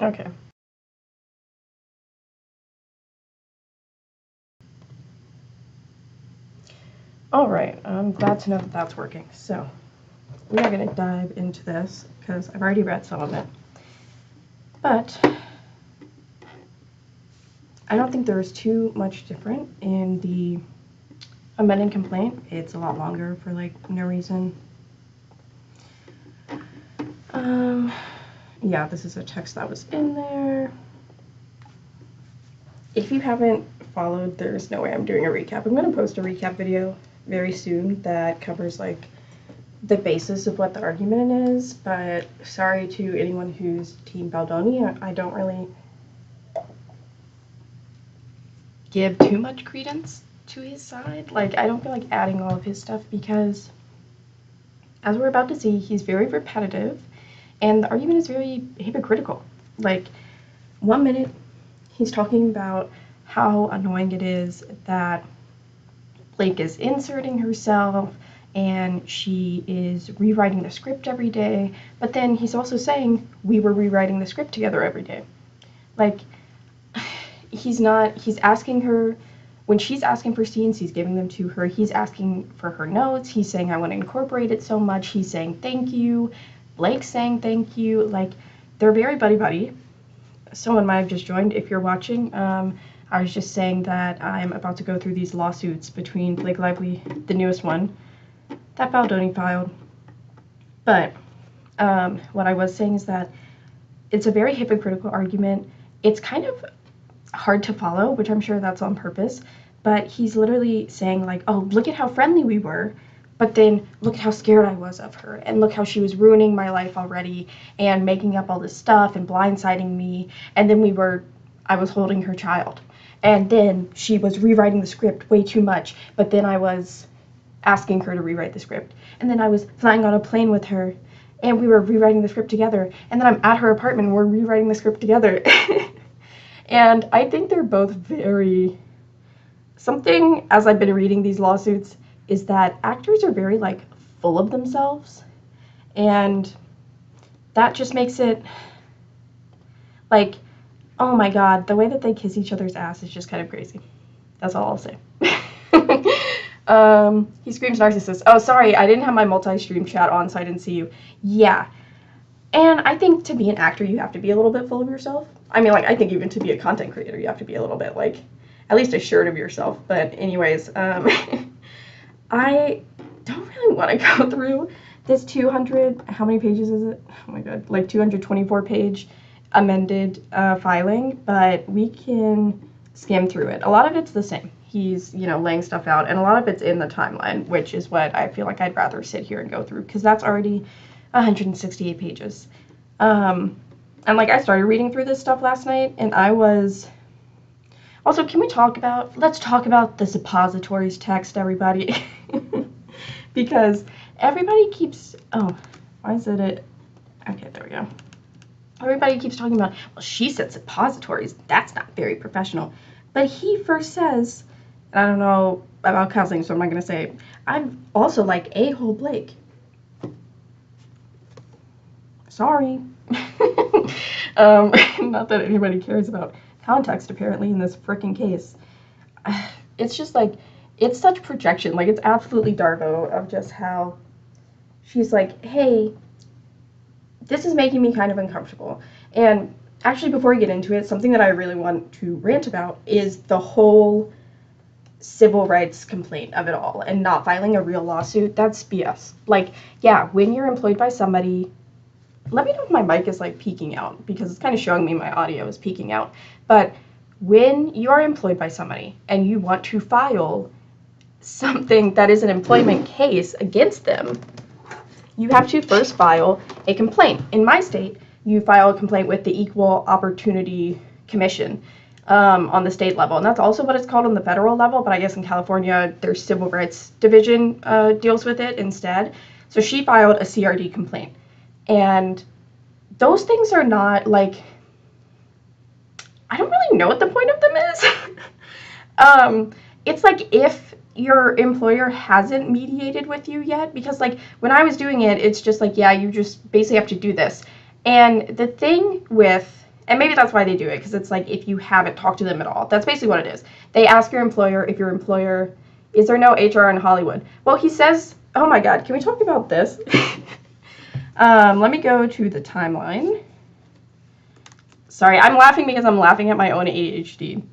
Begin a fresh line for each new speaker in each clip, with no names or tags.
Okay. Alright, I'm glad to know that that's working. So, we are going to dive into this because I've already read some of it. But I don't think there's too much different in the amended complaint. It's a lot longer for like no reason. Yeah, this is a text that was in there. If you haven't followed, there's no way I'm doing a recap. I'm going to post a recap video very soon that covers like the basis of what the argument is, but sorry to anyone who's Team Baldoni, I don't really give too much credence to his side. Like, I don't feel like adding all of his stuff because, as we're about to see, he's very repetitive and the argument is very hypocritical. Like, 1 minute he's talking about how annoying it is that Blake is inserting herself and she is rewriting the script every day, but then he's also saying we were rewriting the script together every day. Like, he's asking her, when she's asking for scenes, he's giving them to her. He's asking for her notes. He's saying, I want to incorporate it so much. He's saying, thank you. Blake's saying, thank you. Like, they're very buddy-buddy. Someone might have just joined. If you're watching, I was just saying that I'm about to go through these lawsuits between Blake Lively, the newest one, that Baldoni filed. But what I was saying is that it's a very hypocritical argument. It's kind of hard to follow, which I'm sure that's on purpose, but he's literally saying like, oh, look at how friendly we were, but then look at how scared I was of her, and look how she was ruining my life already and making up all this stuff and blindsiding me, and then I was holding her child, and then she was rewriting the script way too much, but then I was asking her to rewrite the script, and then I was flying on a plane with her and we were rewriting the script together, and then I'm at her apartment and we're rewriting the script together. And I think they're both very, something as I've been reading these lawsuits is that actors are very like full of themselves, and that just makes it like, oh my god, the way that they kiss each other's ass is just kind of crazy. That's all I'll say. He screams narcissist. Oh, sorry, I didn't have my multi-stream chat on, so I didn't see you. Yeah. And I think to be an actor, you have to be a little bit full of yourself. I mean, like, I think even to be a content creator, you have to be a little bit, like, at least assured of yourself. But anyways, I don't really want to go through this 200, how many pages is it? Oh my god, like 224 page amended filing, but we can skim through it. A lot of it's the same. He's, laying stuff out, and a lot of it's in the timeline, which is what I feel like I'd rather sit here and go through, because that's already 168 pages. And like, I started reading through this stuff last night, and I was... Also, let's talk about the suppositories text, everybody. Because everybody keeps... Oh, why is it... Okay, there we go. Everybody keeps talking about, well, she said suppositories. That's not very professional. But he first says, and I don't know about counseling, so I'm not going to say it. I'm also like a-hole Blake. Sorry. Not that anybody cares about context, apparently, in this freaking case. It's just like, it's such projection. Like, it's absolutely Darvo of just how she's like, hey, this is making me kind of uncomfortable. And actually, before we get into it, something that I really want to rant about is the whole civil rights complaint of it all and not filing a real lawsuit. That's BS. Like, yeah, when you're employed by somebody... Let me know if my mic is like peaking out, because it's kind of showing me my audio is peaking out. But when you are employed by somebody and you want to file something that is an employment case against them, you have to first file a complaint. In my state, you file a complaint with the Equal Opportunity Commission on the state level. And that's also what it's called on the federal level, but I guess in California, their Civil Rights Division deals with it instead. So she filed a CRD complaint. And those things are not, like, I don't really know what the point of them is. It's like if your employer hasn't mediated with you yet, because, like, when I was doing it, it's just like, yeah, you just basically have to do this. And the thing with, And maybe that's why they do it, because it's like if you haven't talked to them at all. That's basically what it is. They ask your employer, if your employer, is there no HR in Hollywood? Well, he says, oh my God, can we talk about this? Let me go to the timeline. Sorry, I'm laughing because I'm laughing at my own ADHD.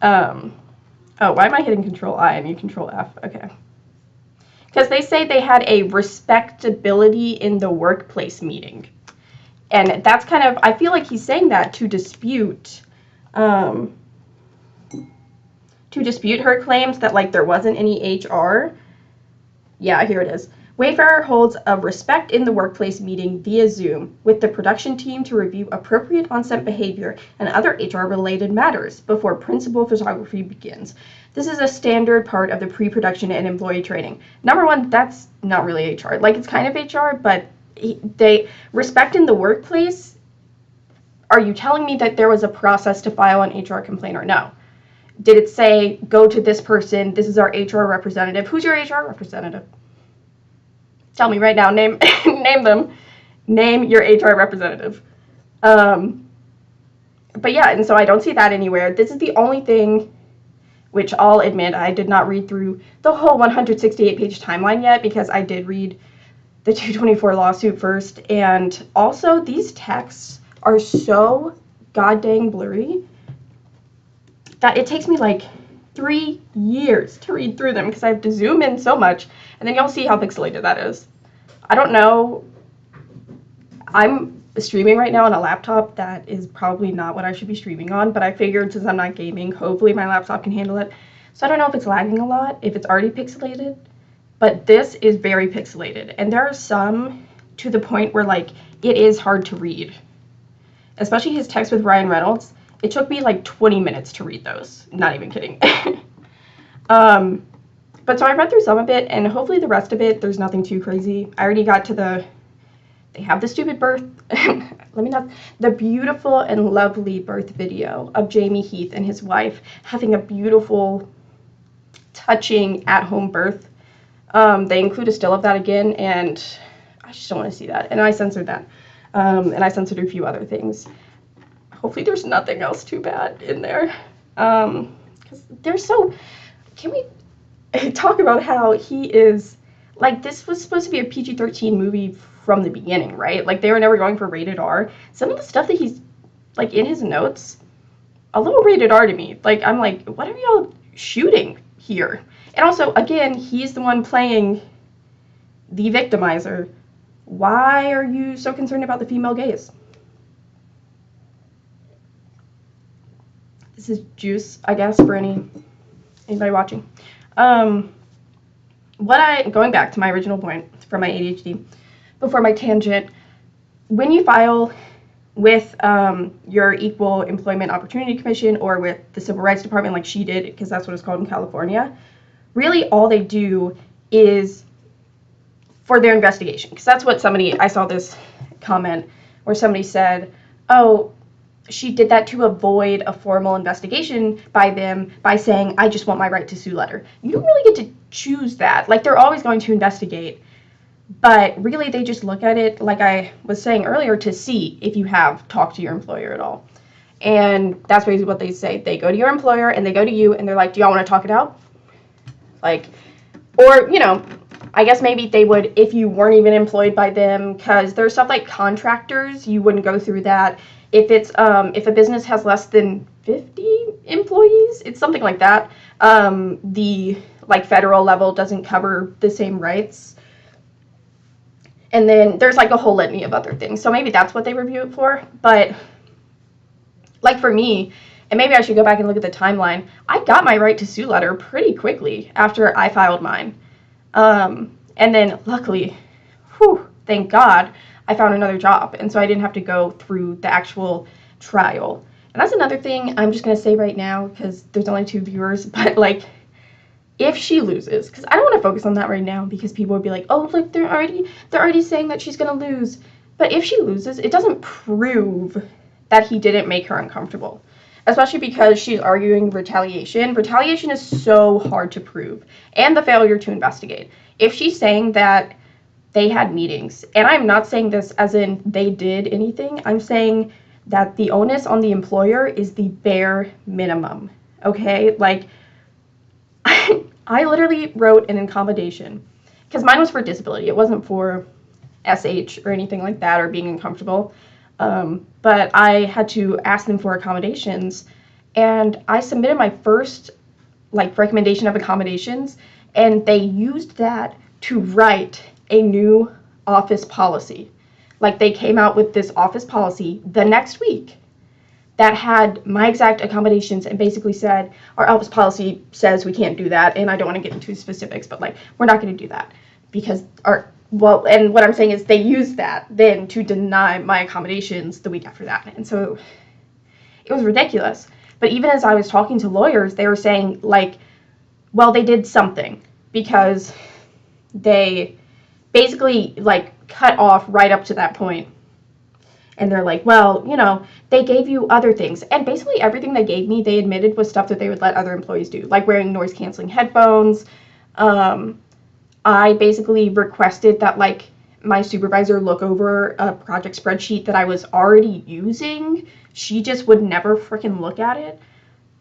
Oh, why am I hitting Control I? I need Control F. Okay. Because they say they had a respectability in the workplace meeting. And that's kind of, I feel like he's saying that to dispute her claims that, like, there wasn't any HR. Yeah, here it is. Wayfarer holds a respect in the workplace meeting via Zoom with the production team to review appropriate on-set behavior and other HR-related matters before principal photography begins. This is a standard part of the pre-production and employee training. Number one, that's not really HR. Like, it's kind of HR, but they respect in the workplace. Are you telling me that there was a process to file an HR complaint or no? Did it say, go to this person, this is our HR representative? Who's your HR representative? Tell me right now, name them. Name your HR representative. But yeah, and so I don't see that anywhere. This is the only thing, which I'll admit I did not read through the whole 168-page timeline yet, because I did read the 224 lawsuit first. And also, these texts are so goddamn blurry that it takes me like 3 years to read through them, because I have to zoom in so much, and then you'll see how pixelated that is. I don't know. I'm streaming right now on a laptop that is probably not what I should be streaming on, but I figured since I'm not gaming, hopefully my laptop can handle it. So I don't know if it's lagging a lot, if it's already pixelated, but this is very pixelated. And there are some to the point where, like, it is hard to read. Especially his text with Ryan Reynolds. It took me like 20 minutes to read those. Not even kidding. But so I read through some of it, and hopefully the rest of it, there's nothing too crazy. I already got to they have the stupid birth, the beautiful and lovely birth video of Jamie Heath and his wife having a beautiful, touching at-home birth. They include a still of that again, and I just don't want to see that. And I censored that. And I censored a few other things. Hopefully there's nothing else too bad in there. Because they're so... Can we talk about how he is... Like, this was supposed to be a PG-13 movie from the beginning, right? Like, they were never going for rated R. Some of the stuff that he's, like, in his notes, a little rated R to me. Like, I'm like, what are y'all shooting here? And also, again, he's the one playing the victimizer. Why are you so concerned about the female gaze? This is juice, I guess, for anybody watching. Going back to my original point from my ADHD, before my tangent, when you file with your Equal Employment Opportunity Commission or with the Civil Rights Department, like she did, because that's what it's called in California, really all they do is for their investigation. Because that's what I saw this comment where somebody said, oh, she did that to avoid a formal investigation by them by saying, I just want my right to sue letter. You don't really get to choose that. Like, they're always going to investigate, but really they just look at it, like I was saying earlier, to see if you have talked to your employer at all. And that's basically what they say. They go to your employer and they go to you and they're like, do y'all want to talk it out? Like, or, you know, I guess maybe they would if you weren't even employed by them, because there's stuff like contractors, you wouldn't go through that. If it's if a business has less than 50 employees, it's something like that. The like federal level doesn't cover the same rights. And then there's like a whole litany of other things. So maybe that's what they review it for. But like for me, and maybe I should go back and look at the timeline, I got my right to sue letter pretty quickly after I filed mine. And then luckily, thank God, I found another job, and so I didn't have to go through the actual trial. And that's another thing I'm just going to say right now, because there's only 2 viewers, but, like, if she loses, because I don't want to focus on that right now, because people would be like, oh, look, they're already saying that she's going to lose. But if she loses, it doesn't prove that he didn't make her uncomfortable, especially because she's arguing retaliation. Retaliation is so hard to prove, and the failure to investigate. If she's saying that they had meetings. And I'm not saying this as in they did anything. I'm saying that the onus on the employer is the bare minimum. Okay? Like, I literally wrote an accommodation because mine was for disability. It wasn't for SH or anything like that or being uncomfortable. But I had to ask them for accommodations, and I submitted my first like recommendation of accommodations, and they used that to write a new office policy. Like, they came out with this office policy the next week that had my exact accommodations and basically said, our office policy says we can't do that, and I don't want to get into specifics, but like, we're not going to do that because and what I'm saying is they used that then to deny my accommodations the week after that. And so it was ridiculous. But even as I was talking to lawyers, they were saying, like, well, they did something because they basically, like, cut off right up to that point. And they're like, well, you know, they gave you other things. And basically everything they gave me, they admitted was stuff that they would let other employees do, like wearing noise-canceling headphones. I basically requested that, like, my supervisor look over a project spreadsheet that I was already using. She just would never freaking look at it.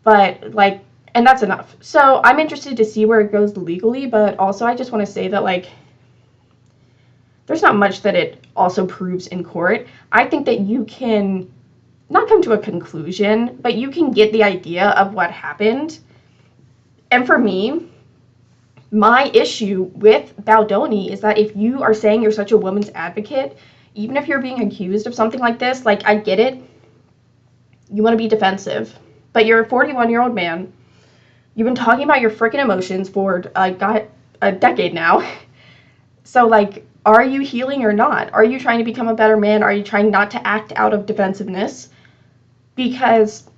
But, like, and that's enough. So I'm interested to see where it goes legally, but also I just want to say that, like, there's not much that it also proves in court. I think that you can not come to a conclusion, but you can get the idea of what happened. And for me, my issue with Baldoni is that if you are saying you're such a woman's advocate, even if you're being accused of something like this, like, I get it. You want to be defensive, but you're a 41-year-old man. You've been talking about your freaking emotions for a decade now. So, like, are you healing or not? Are you trying to become a better man? Are you trying not to act out of defensiveness? Because,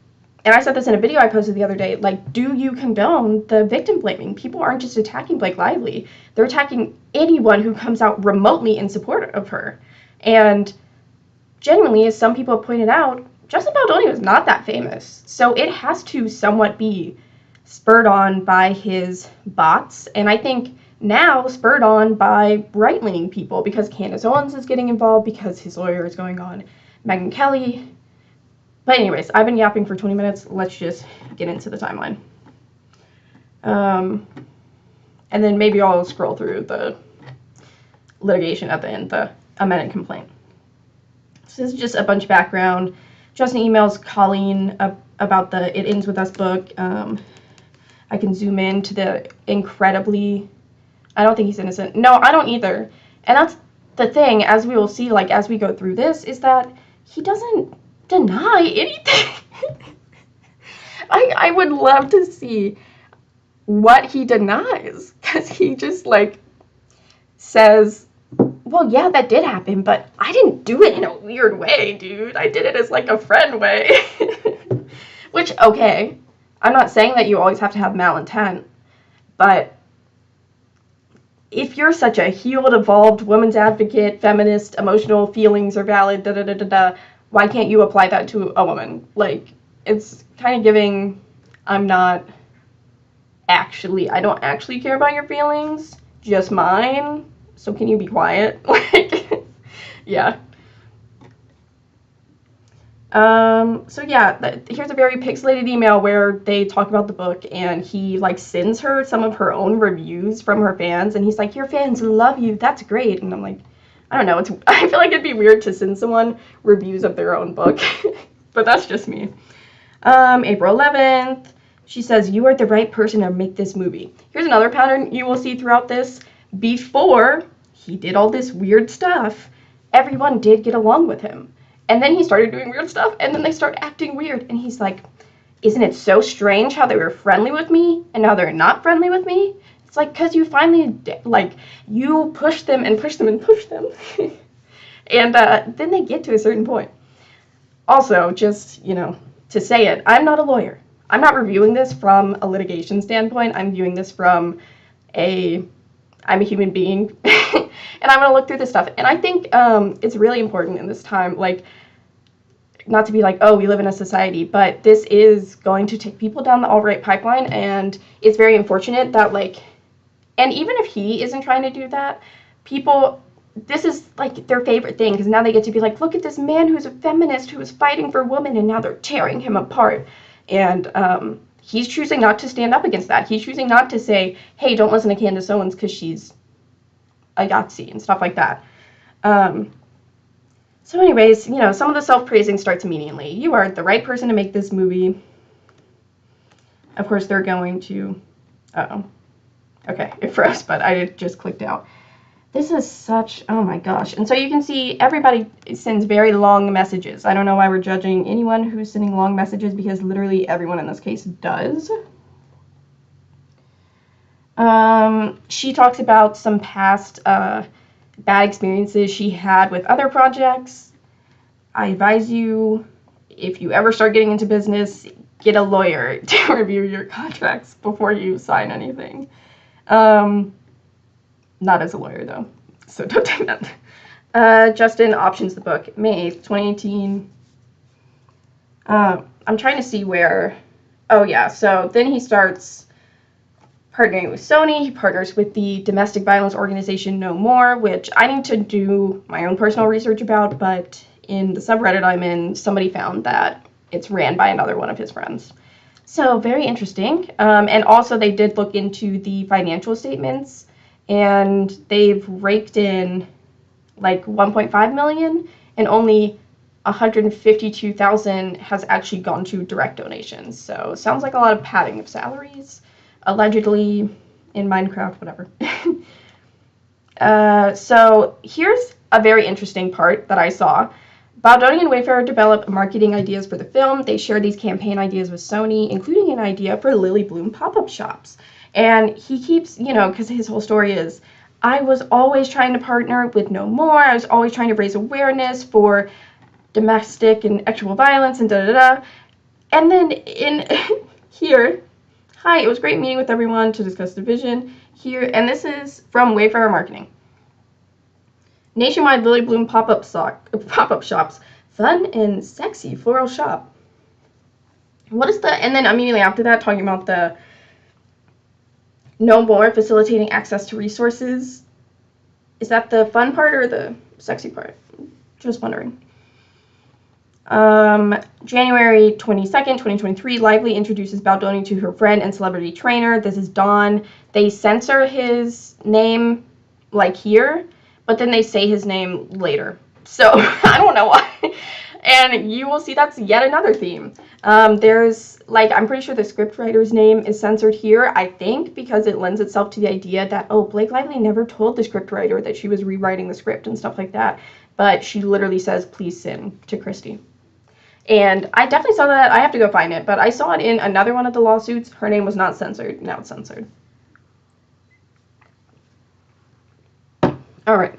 and I said this in a video I posted the other day, like, do you condone the victim blaming? People aren't just attacking Blake Lively. They're attacking anyone who comes out remotely in support of her. And genuinely, as some people have pointed out, Justin Baldoni was not that famous. So it has to somewhat be spurred on by his bots. And I think now spurred on by right-leaning people, because Candace Owens is getting involved, because his lawyer is going on Megyn Kelly. But anyways, I've been yapping for 20 minutes. Let's just get into the timeline. And then maybe I'll scroll through the litigation at the end, the amended complaint. So this is just a bunch of background. Justin emails Colleen about the It Ends With Us book. I can zoom in to the incredibly... I don't think he's innocent. No, I don't either. And that's the thing, as we will see, like, as we go through this, is that he doesn't deny anything. I would love to see what he denies, because he just, like, says, well, yeah, that did happen, but I didn't do it in a weird way, dude. I did it as, like, a friend way. Which, okay, I'm not saying that you always have to have malintent, but if you're such a healed, evolved, woman's advocate, feminist, emotional feelings are valid, why can't you apply that to a woman? Like, it's kind of giving, I don't actually care about your feelings, just mine, so can you be quiet? Like, yeah. So yeah, here's a very pixelated email where they talk about the book, and he, like, sends her some of her own reviews from her fans, and he's like, your fans love you, that's great. And I'm like, I don't know, I feel like it'd be weird to send someone reviews of their own book, but that's just me. April 11th, she says, you are the right person to make this movie. Here's another pattern you will see throughout this. Before he did all this weird stuff, everyone did get along with him. And then he started doing weird stuff, and then they start acting weird. And he's like, isn't it so strange how they were friendly with me, and now they're not friendly with me? It's like, because you finally, like, you push them and push them and push them. And then they get to a certain point. Also, just, you know, to say it, I'm not a lawyer. I'm not reviewing this from a litigation standpoint. I'm viewing this from I'm a human being. And I'm going to look through this stuff. And I think it's really important in this time, like, not to be like, oh, we live in a society, but this is going to take people down the alt-right pipeline, and it's very unfortunate that, like, and even if he isn't trying to do that, people this is like their favorite thing, because now they get to be like, look at this man who's a feminist who was fighting for women, and now they're tearing him apart. And he's choosing not to stand up against that. He's choosing not to say, hey, don't listen to Candace Owens because she's a Yahtzee and stuff like that. So anyways, you know, some of the self-praising starts immediately. You are the right person to make this movie. Of course, they're going to... Uh-oh. Okay, it froze, but I just clicked out. This is such... Oh my gosh. And so you can see everybody sends very long messages. I don't know why we're judging anyone who's sending long messages, because literally everyone in this case does. She talks about some past bad experiences she had with other projects. I advise you, if you ever start getting into business, get a lawyer to review your contracts before you sign anything. Not as a lawyer, though, so don't take that. Justin options the book, May 8th, 2018. I'm trying to see where... Oh, yeah, so then he starts partnering with Sony. He partners with the domestic violence organization No More, which I need to do my own personal research about, but in the subreddit I'm in, somebody found that it's ran by another one of his friends. So very interesting. And also they did look into the financial statements, and they've raked in like 1.5 million, and only 152,000 has actually gone to direct donations. So sounds like a lot of padding of salaries, allegedly, in Minecraft, whatever. So here's a very interesting part that I saw. Baldoni and Wayfarer develop marketing ideas for the film. They share these campaign ideas with Sony, including an idea for Lily Bloom pop-up shops. And he keeps, you know, because his whole story is, I was always trying to partner with No More. I was always trying to raise awareness for domestic and sexual violence and da-da-da. And then in here, hi, it was great meeting with everyone to discuss the vision here. And this is from Wayfarer Marketing. Nationwide Lily Bloom pop-up shops. Fun and sexy floral shop. What is the... And then immediately after that, talking about the No More facilitating access to resources. Is that the fun part or the sexy part? Just wondering. January 22nd, 2023, Lively introduces Baldoni to her friend and celebrity trainer. This is Dawn. They censor his name, like here, but then they say his name later. So, I don't know why. And you will see that's yet another theme. There's, like, I'm pretty sure the scriptwriter's name is censored here, I think, because it lends itself to the idea that, oh, Blake Lively never told the scriptwriter that she was rewriting the script and stuff like that. But she literally says, please sin, to Christy. And I definitely saw that. I have to go find it. But I saw it in another one of the lawsuits. Her name was not censored. Now it's censored. All right.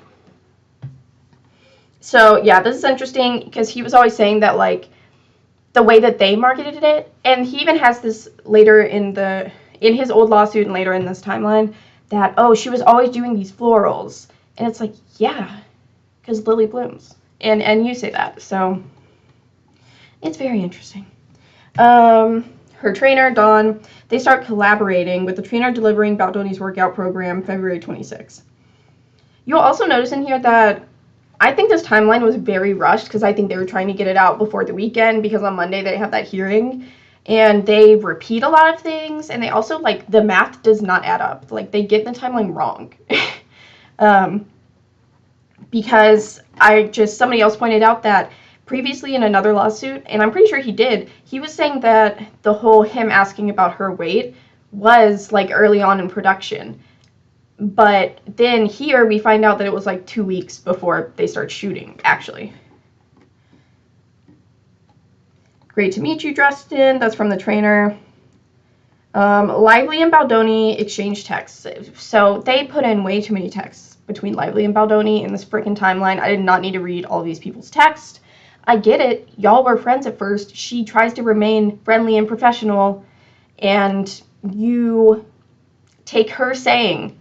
So, yeah, this is interesting because he was always saying that, like, the way that they marketed it, and he even has this later in his old lawsuit and later in this timeline, that, oh, she was always doing these florals. And it's like, yeah, because Lily blooms. And you say that, so it's very interesting. Her trainer, Dawn, they start collaborating, with the trainer delivering Baldoni's workout program February 26th. You'll also notice in here that I think this timeline was very rushed, because I think they were trying to get it out before the weekend, because on Monday they have that hearing, and they repeat a lot of things, and they also, like, the math does not add up. Like, they get the timeline wrong. Because somebody else pointed out that previously in another lawsuit, and I'm pretty sure he did, he was saying that the whole him asking about her weight was, like, early on in production. But then here we find out that it was like 2 weeks before they start shooting, actually. Great to meet you, Justin. That's from the trainer. Lively and Baldoni exchange texts. So they put in way too many texts between Lively and Baldoni in this freaking timeline. I did not need to read all of these people's texts. I get it. Y'all were friends at first. She tries to remain friendly and professional, and you take her saying...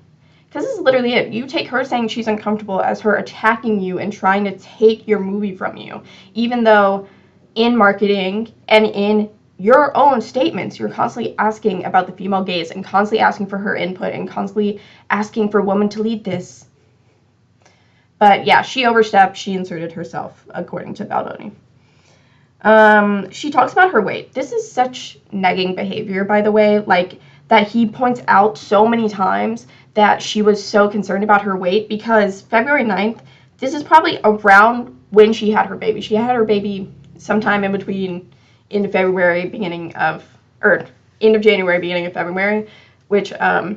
Because this is literally it. You take her saying she's uncomfortable as her attacking you and trying to take your movie from you. Even though in marketing and in your own statements, you're constantly asking about the female gaze and constantly asking for her input and constantly asking for women to lead this. But yeah, she overstepped. She inserted herself, according to Baldoni. She talks about her weight. This is such nagging behavior, by the way, like that he points out so many times that she was so concerned about her weight because February 9th, this is probably around when she had her baby. She had her baby sometime in between end of February, end of January, beginning of February, which I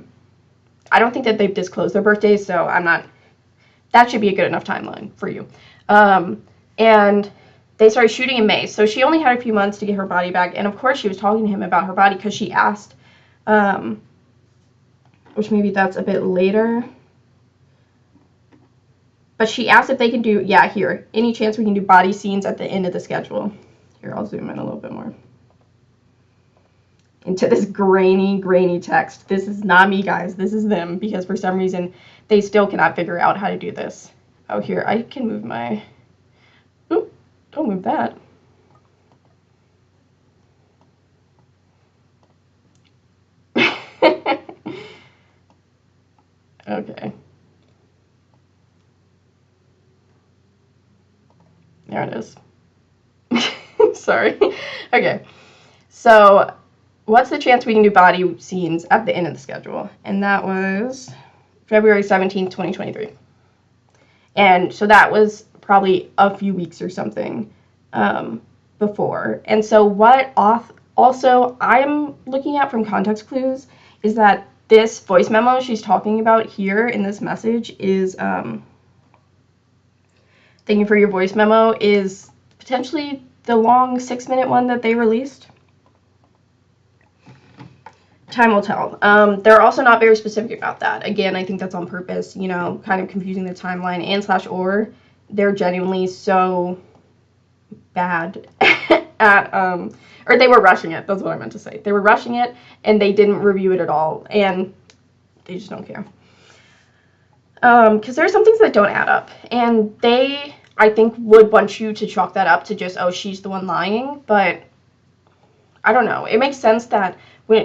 don't think that they've disclosed their birthdays, so that should be a good enough timeline for you. And they started shooting in May, so she only had a few months to get her body back, and of course she was talking to him about her body because she asked, which maybe that's a bit later, but she asked if they can do, any chance we can do body scenes at the end of the schedule. Here, I'll zoom in a little bit more into this grainy text. This is not me, guys. This is them, because for some reason they still cannot figure out how to do this. Oh, here, I can move my... Oop, don't move that. Okay. There it is. Sorry. Okay. So, what's the chance we can do body scenes at the end of the schedule? And that was February 17th, 2023. And so that was probably a few weeks or something before. And so what also I'm looking at from context clues is that this voice memo she's talking about here in this message is thank you for your voice memo is potentially the long 6-minute one that they released. Time will tell. They're also not very specific about that. Again, I think that's on purpose, kind of confusing the timeline and/or they're genuinely so bad at, or they were rushing it. That's what I meant to say. They were rushing it and they didn't review it at all and they just don't care. Because there are some things that don't add up and they, I think, would want you to chalk that up to just, oh, she's the one lying, but I don't know. It makes sense that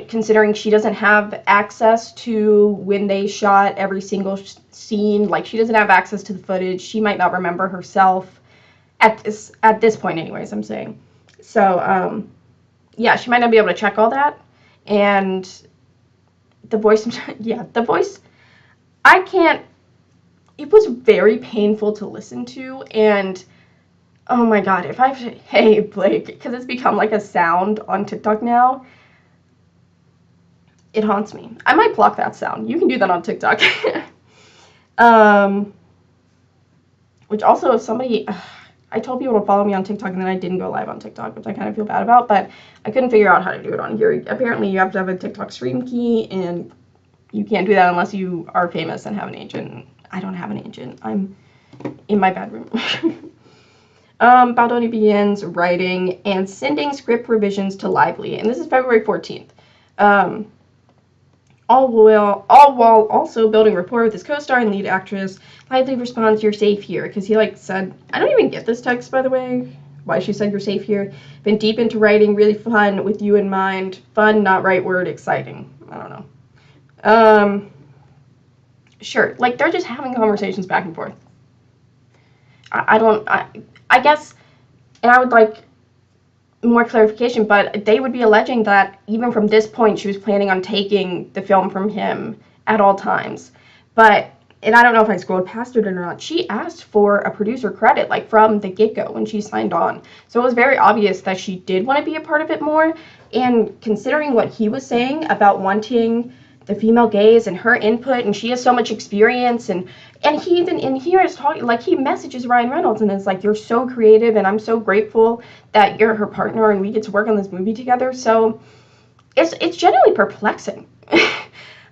considering she doesn't have access to when they shot every single scene, like she doesn't have access to the footage, she might not remember herself at this point anyways, I'm saying. So, yeah, she might not be able to check all that, and the voice, the voice, it was very painful to listen to, and oh my god, if I have to, hey Blake, because it's become like a sound on TikTok now, it haunts me. I might block that sound. You can do that on TikTok. Which also, if somebody, I told people to follow me on TikTok and then I didn't go live on TikTok, which I kind of feel bad about, but I couldn't figure out how to do it on here. Apparently you have to have a TikTok stream key and you can't do that unless you are famous and have an agent. I don't have an agent. I'm in my bedroom. Baldoni begins writing and sending script revisions to Lively, and this is February 14th. All while also building rapport with his co-star and lead actress. Lively responds, "You're safe here," because he said, I don't even get this text, by the way, why she said you're safe here. Been deep into writing, really fun with you in mind. Fun, not right word, exciting. I don't know. Sure, they're just having conversations back and forth. I guess, and I would like more clarification, but they would be alleging that even from this point she was planning on taking the film from him at all times. But, and I don't know if I scrolled past it or not, she asked for a producer credit from the get-go when she signed on. So it was very obvious that she did want to be a part of it more, and considering what he was saying about wanting the female gaze and her input, and she has so much experience, and he even in here is talking, he messages Ryan Reynolds and is like, you're so creative and I'm so grateful that you're her partner and we get to work on this movie together. So it's genuinely perplexing.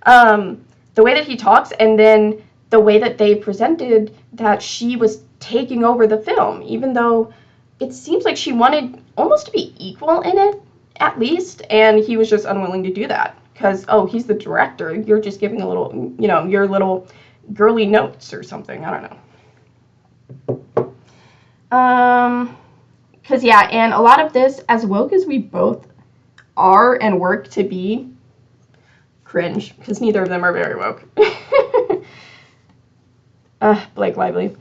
The way that he talks, and then the way that they presented that she was taking over the film, even though it seems like she wanted almost to be equal in it, at least, and he was just unwilling to do that. Because, oh, he's the director, you're just giving a little, your little girly notes or something, I don't know. Because, yeah, and a lot of this, as woke as we both are and work to be, cringe, because neither of them are very woke. Blake Lively.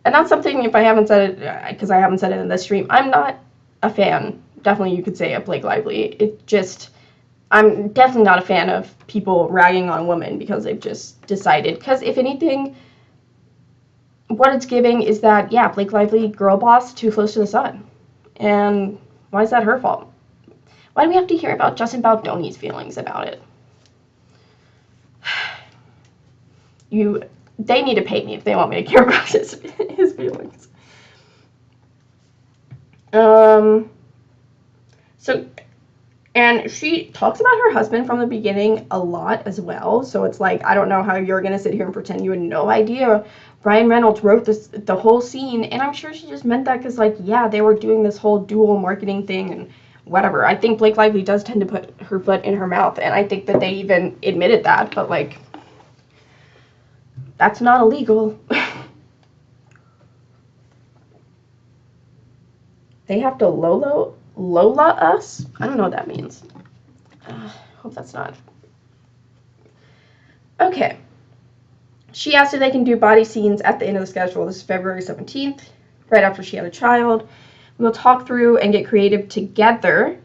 And that's something, if I haven't said it, because I haven't said it in this stream, I'm not a fan, definitely you could say, of Blake Lively. I'm definitely not a fan of people ragging on women because they've just decided. Because if anything, what it's giving is that, yeah, Blake Lively, girl boss, too close to the sun. And why is that her fault? Why do we have to hear about Justin Baldoni's feelings about it? They need to pay me if they want me to care about his feelings. And she talks about her husband from the beginning a lot as well. So it's like, I don't know how you're going to sit here and pretend you had no idea Ryan Reynolds wrote the whole scene. And I'm sure she just meant that because, like, yeah, they were doing this whole dual marketing thing and whatever. I think Blake Lively does tend to put her foot in her mouth. And I think that they even admitted that. But, like, that's not illegal. They have to Lola us? I don't know what that means. Hope that's not. Okay. She asked if they can do body scenes at the end of the schedule. This is February 17th, right after she had a child. We'll talk through and get creative together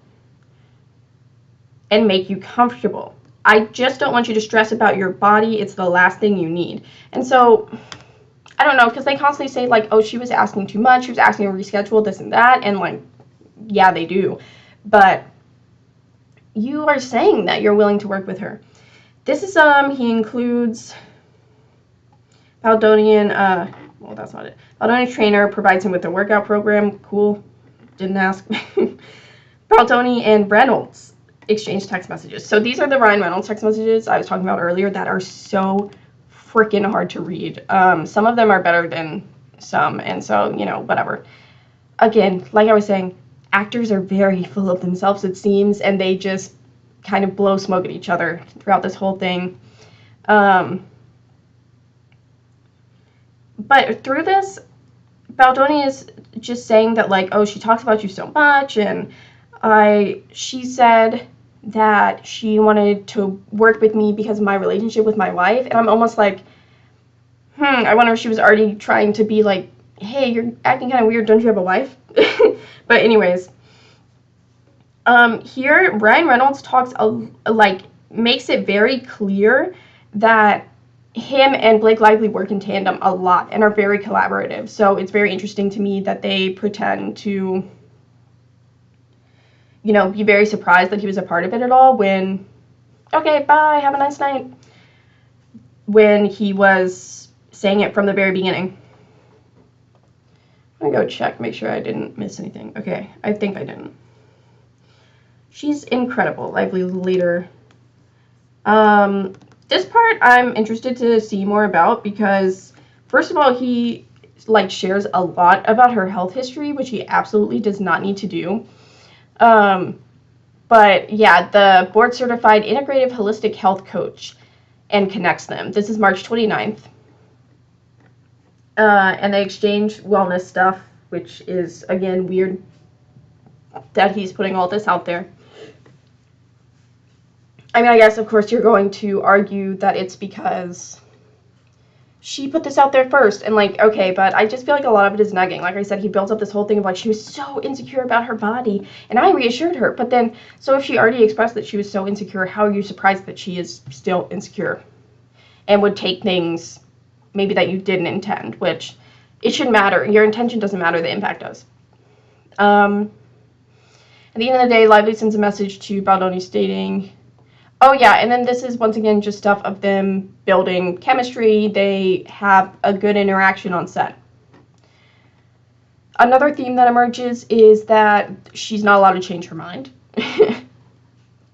and make you comfortable. I just don't want you to stress about your body. It's the last thing you need. And so, I don't know, because they constantly say, like, oh, she was asking too much. She was asking to reschedule this and that. And, like, yeah, they do. But you are saying that you're willing to work with her. This is, he includes Baldoni well, that's not it. Baldoni's trainer provides him with a workout program. Cool. Didn't ask. Baldoni and Reynolds exchange text messages. So these are the Ryan Reynolds text messages I was talking about earlier that are so freaking hard to read. Some of them are better than some, and so, you know, whatever. Again, like I was saying, actors are very full of themselves, it seems, and they just kind of blow smoke at each other throughout this whole thing. But through this, Baldoni is just saying that, like, oh, she talks about you so much, and she said that she wanted to work with me because of my relationship with my wife, and I'm almost like, I wonder if she was already trying to be like, hey, you're acting kind of weird, don't you have a wife? But anyways, here Ryan Reynolds makes it very clear that him and Blake Lively work in tandem a lot and are very collaborative. So it's very interesting to me that they pretend to, you know, be very surprised that he was a part of it at all when, okay, bye, have a nice night, when he was saying it from the very beginning. I'm gonna go check, make sure I didn't miss anything. Okay, I think I didn't. She's incredible, Lively leader. This part I'm interested to see more about because, first of all, he shares a lot about her health history, which he absolutely does not need to do. But yeah, the board certified integrative holistic health coach and connects them. This is March 29th. And they exchange wellness stuff, which is, again, weird that he's putting all this out there. I mean, I guess, of course, you're going to argue that it's because she put this out there first. And, like, okay, but I just feel like a lot of it is nagging. Like I said, he builds up this whole thing of, like, she was so insecure about her body. And I reassured her. But then, so if she already expressed that she was so insecure, how are you surprised that she is still insecure? And would take things maybe that you didn't intend, which it shouldn't matter. Your intention doesn't matter. The impact does. At the end of the day, Lively sends a message to Baldoni stating, oh yeah, and then this is once again just stuff of them building chemistry. They have a good interaction on set. Another theme that emerges is that she's not allowed to change her mind. Here,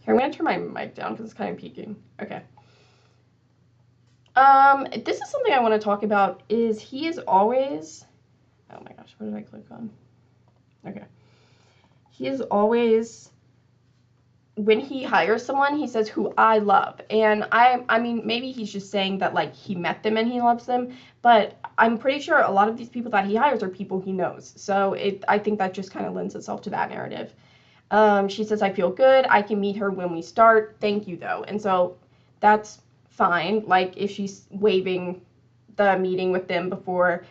I'm going to turn my mic down because it's kind of peaking. Okay. This is something I want to talk about, is he is always, oh my gosh, what did I click on? Okay. He is always, when he hires someone, he says who I love. And I mean, maybe he's just saying that, like, he met them and he loves them, but I'm pretty sure a lot of these people that he hires are people he knows. So I think that just kind of lends itself to that narrative. She says, I feel good. I can meet her when we start. Thank you, though. And so that's fine. Like, if she's waiving the meeting with them before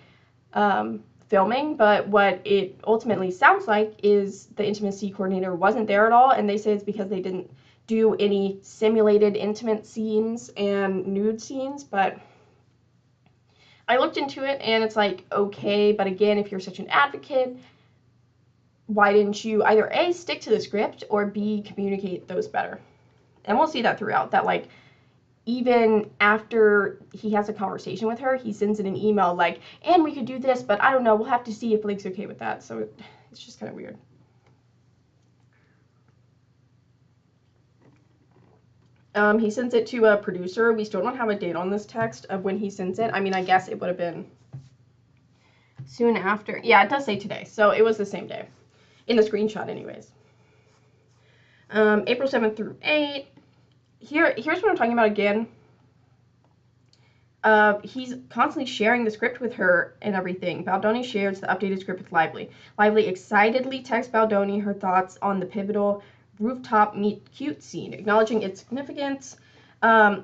filming, but what it ultimately sounds like is the intimacy coordinator wasn't there at all, and they say it's because they didn't do any simulated intimate scenes and nude scenes. But I looked into it, and it's like, okay, but again, if you're such an advocate, why didn't you either A, stick to the script, or B, communicate those better? And we'll see that throughout, that like, even after he has a conversation with her, he sends in an email like, and we could do this, but I don't know, we'll have to see if Blake's okay with that. So it's just kind of weird. He sends it to a producer. We still don't have a date on this text of when he sends it. I mean, I guess it would have been soon after. Yeah, it does say today, so it was the same day. In the screenshot anyways. April 7th through 8th. Here's what I'm talking about again. He's constantly sharing the script with her and everything. Baldoni shares the updated script with Lively. Lively excitedly texts Baldoni her thoughts on the pivotal rooftop meet cute scene, acknowledging its significance.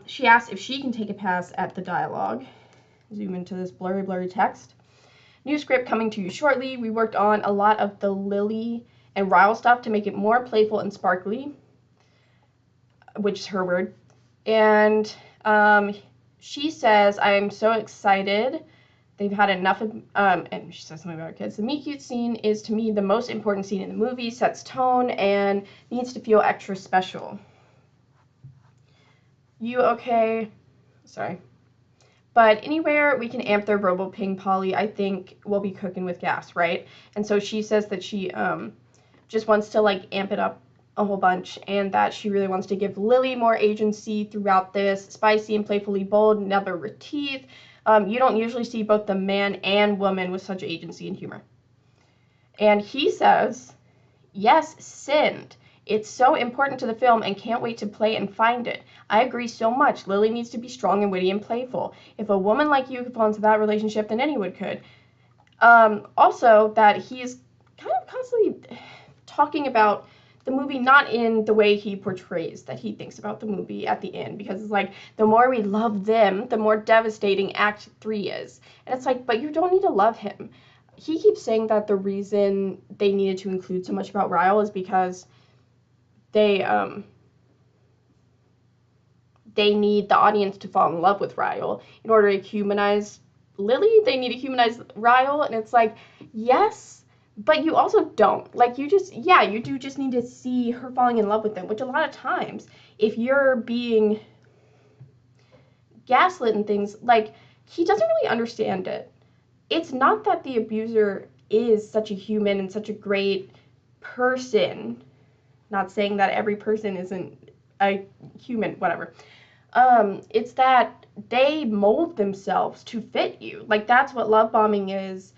She asks if she can take a pass at the dialogue. Zoom into this blurry text. New script coming to you shortly. We worked on a lot of the Lily and Ryle stuff to make it more playful and sparkly, which is her word. And she says, I'm so excited. They've had enough of, and she says something about her kids. The meet cute scene is, to me, the most important scene in the movie, sets tone, and needs to feel extra special. You okay? Sorry. But anywhere we can amp their verbal ping poly, I think we'll be cooking with gas, right? And so she says that she just wants to like amp it up a whole bunch, and that she really wants to give Lily more agency throughout this. Spicy and playfully bold, never with teeth. You don't usually see both the man and woman with such agency and humor. And he says, yes, sinned. It's so important to the film and can't wait to play and find it. I agree so much. Lily needs to be strong and witty and playful. If a woman like you could fall into that relationship, then anyone could. Also, that he is kind of constantly talking about the movie not in the way he portrays that he thinks about the movie at the end, because it's like, the more we love them, the more devastating Act 3 is. And it's like, but you don't need to love him. He keeps saying that the reason they needed to include so much about Ryle is because they need the audience to fall in love with Ryle. In order to humanize Lily, they need to humanize Ryle, and it's like, yes, but you also don't. Like, you do just need to see her falling in love with him, which a lot of times, if you're being gaslit and things, like, he doesn't really understand it. It's not that the abuser is such a human and such a great person. Not saying that every person isn't a human, whatever. It's that they mold themselves to fit you. Like, that's what love bombing is.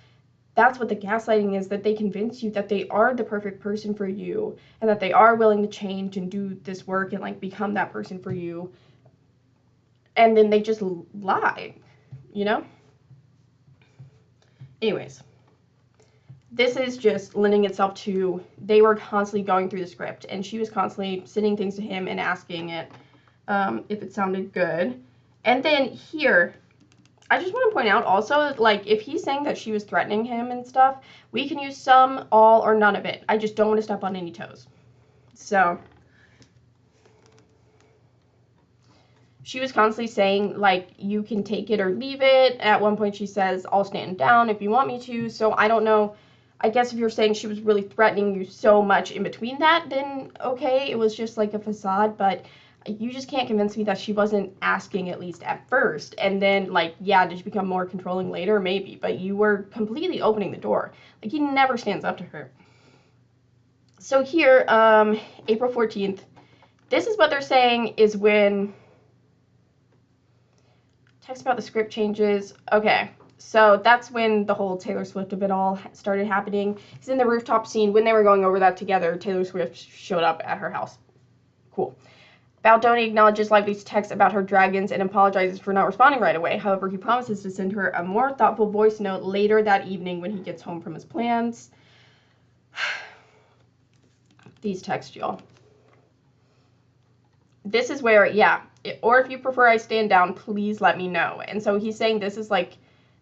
That's what the gaslighting is, that they convince you that they are the perfect person for you, and that they are willing to change and do this work and, like, become that person for you. And then they just lie, you know? Anyways, this is just lending itself to, they were constantly going through the script, and she was constantly sending things to him and asking it if it sounded good. And then here, I just want to point out also, like, if he's saying that she was threatening him and stuff, we can use some, all, or none of it. I just don't want to step on any toes. So, she was constantly saying, like, you can take it or leave it. At one point she says, I'll stand down if you want me to. So I don't know. I guess if you're saying she was really threatening you so much in between that, then okay, it was just like a facade. But you just can't convince me that she wasn't asking, at least at first. And then, like, yeah, did she become more controlling later? Maybe. But you were completely opening the door. Like, he never stands up to her. So here, April 14th, this is what they're saying is when text about the script changes. Okay, so that's when the whole Taylor Swift of it all started happening. It's in the rooftop scene. When they were going over that together, Taylor Swift showed up at her house. Cool. Baldoni acknowledges Lively's text about her dragons and apologizes for not responding right away. However, he promises to send her a more thoughtful voice note later that evening when he gets home from his plans. These texts, y'all. This is where, yeah, or if you prefer I stand down, please let me know. And so he's saying this is like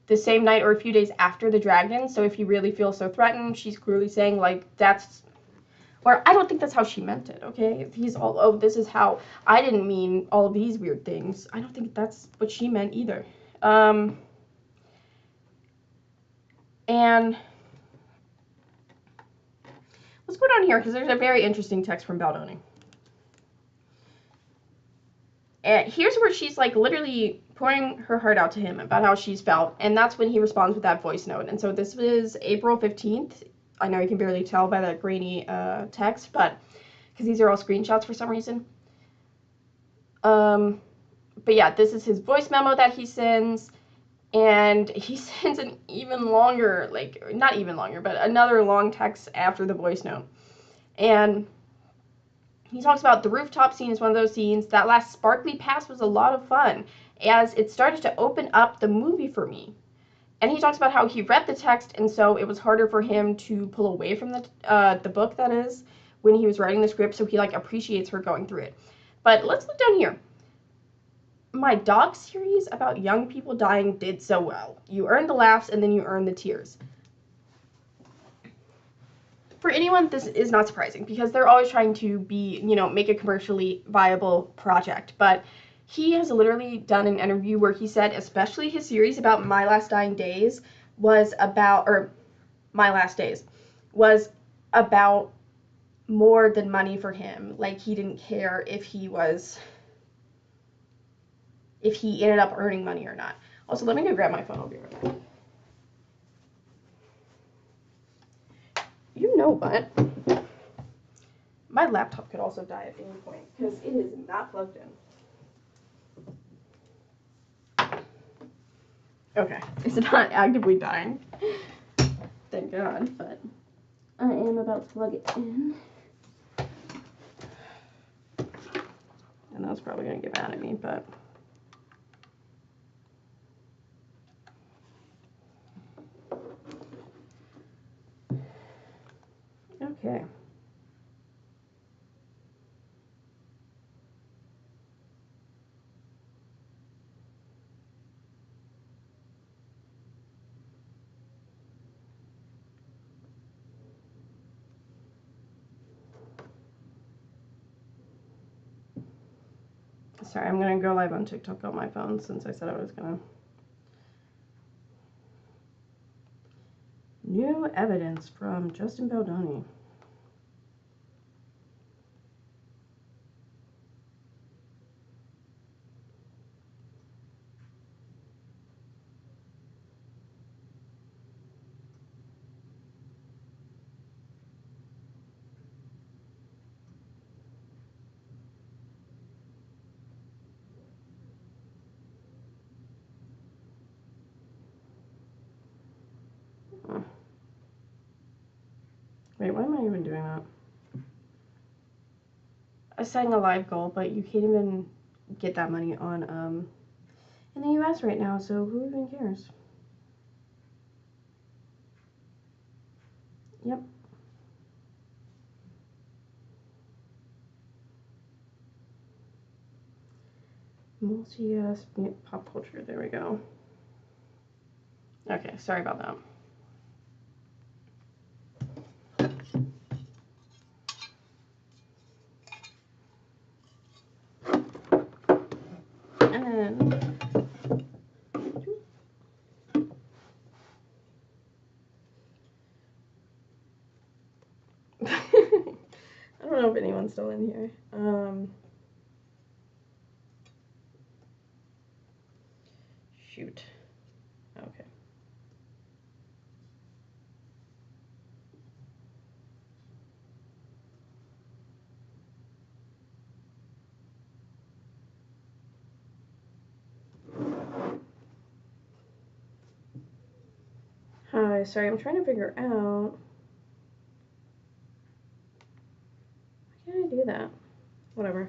the same night or a few days after the dragon. So if you really feel so threatened, she's clearly saying, like, that's, or I don't think that's how she meant it, okay? If he's all, oh, this is how, I didn't mean all these weird things. I don't think that's what she meant either. And let's go down here, because there's a very interesting text from Baldoni. And here's where she's, like, literally pouring her heart out to him about how she's felt, and that's when he responds with that voice note. And so this was April 15th. I know you can barely tell by that grainy text, but because these are all screenshots for some reason. But yeah, this is his voice memo that he sends, and he sends an even longer, like, not even longer, but another long text after the voice note. And he talks about the rooftop scene is one of those scenes. That last sparkly pass was a lot of fun, as it started to open up the movie for me. And he talks about how he read the text, and so it was harder for him to pull away from the book, that is, when he was writing the script, so he, like, appreciates her going through it. But let's look down here. My doc series about young people dying did so well. You earn the laughs, and then you earn the tears. For anyone, this is not surprising, because they're always trying to be, you know, make a commercially viable project. But he has literally done an interview where he said, especially his series about My Last Dying Days was about, or My Last Days, was about more than money for him. Like, he didn't care if he ended up earning money or not. Also, let me go grab my phone. I'll be right back. You know what? My laptop could also die at any point, because it is not plugged in. Okay, it's not actively dying. Thank God, but I am about to plug it in. And that's probably going to get mad at me, but... Okay. Sorry, I'm going to go live on TikTok on my phone since I said I was going to. New evidence from Justin Baldoni. Wait, why am I even doing that? I setting a live goal, but you can't even get that money on in the US right now, so who even cares? Yep. Multi-US pop culture, there we go. Okay, sorry about that. And then I don't know if anyone's still in here. Shoot. Okay. Hi, sorry, I'm trying to figure out. Why can't I do that? Whatever.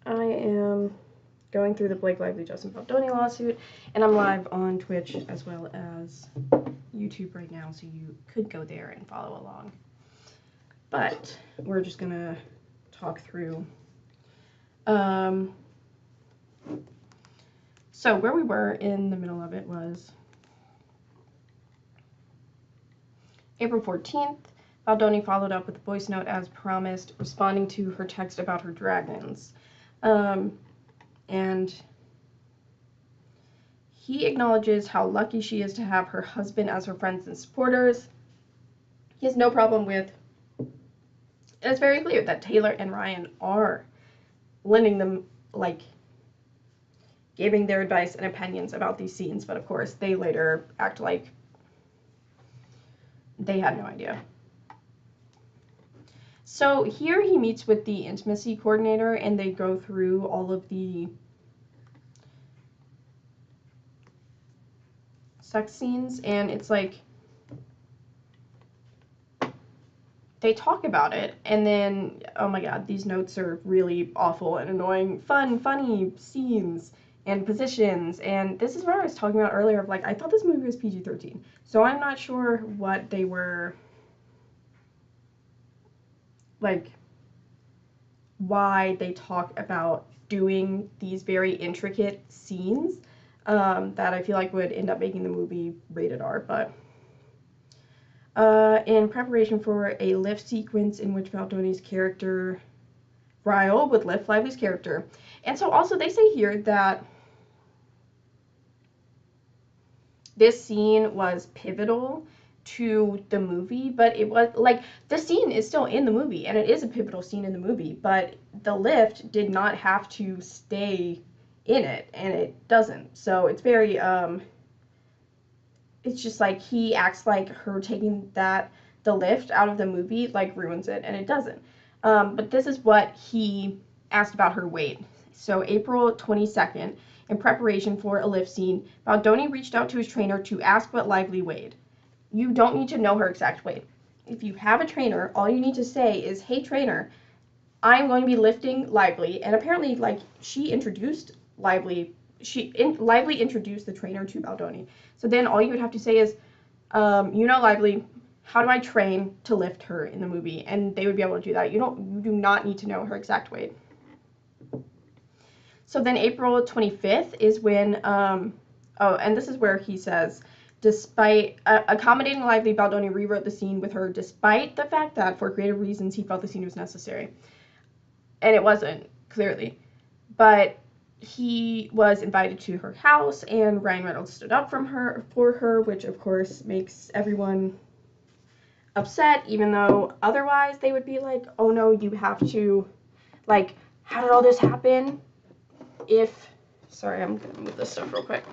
I am going through the Blake Lively Justin Baldoni lawsuit, and I'm live on Twitch as well as YouTube right now, so you could go there and follow along. But we're just gonna talk through So where we were in the middle of it was April 14th. Baldoni followed up with a voice note as promised, responding to her text about her dragons. And he acknowledges how lucky she is to have her husband as her friends and supporters. He has no problem with, and it's very clear that Taylor and Ryan are lending them, like, giving their advice and opinions about these scenes, but of course they later act like they had no idea. So here he meets with the intimacy coordinator and they go through all of the sex scenes, and it's like they talk about it, and then, oh my god, these notes are really awful and annoying. Funny scenes and positions, and this is what I was talking about earlier of, like, I thought this movie was PG-13, so I'm not sure what they were, like, why they talk about doing these very intricate scenes that I feel like would end up making the movie rated R, but in preparation for a lift sequence in which Baldoni's character Ryle would lift Lively's character. And so also they say here that this scene was pivotal to the movie, but it was, like, the scene is still in the movie, and it is a pivotal scene in the movie, but the lift did not have to stay in it, and it doesn't. So it's very, it's just like he acts like her taking the lift out of the movie, like, ruins it, and it doesn't. But this is what he asked about her weight. So April 22nd, in preparation for a lift scene, Baldoni reached out to his trainer to ask what Lively weighed. You don't need to know her exact weight. If you have a trainer, all you need to say is, hey trainer, I'm going to be lifting Lively, and apparently, like, she introduced Lively, Lively introduced the trainer to Baldoni. So then all you would have to say is, you know Lively, how do I train to lift her in the movie? And they would be able to do that. You do not need to know her exact weight. So then April 25th is when, and this is where he says, despite accommodating Lively, Baldoni rewrote the scene with her despite the fact that for creative reasons he felt the scene was necessary. And it wasn't, clearly. But he was invited to her house, and Ryan Reynolds stood up for her, which of course makes everyone upset, even though otherwise they would be like, oh no, you have to, like, how did all this happen? Sorry, I'm gonna move this stuff real quick.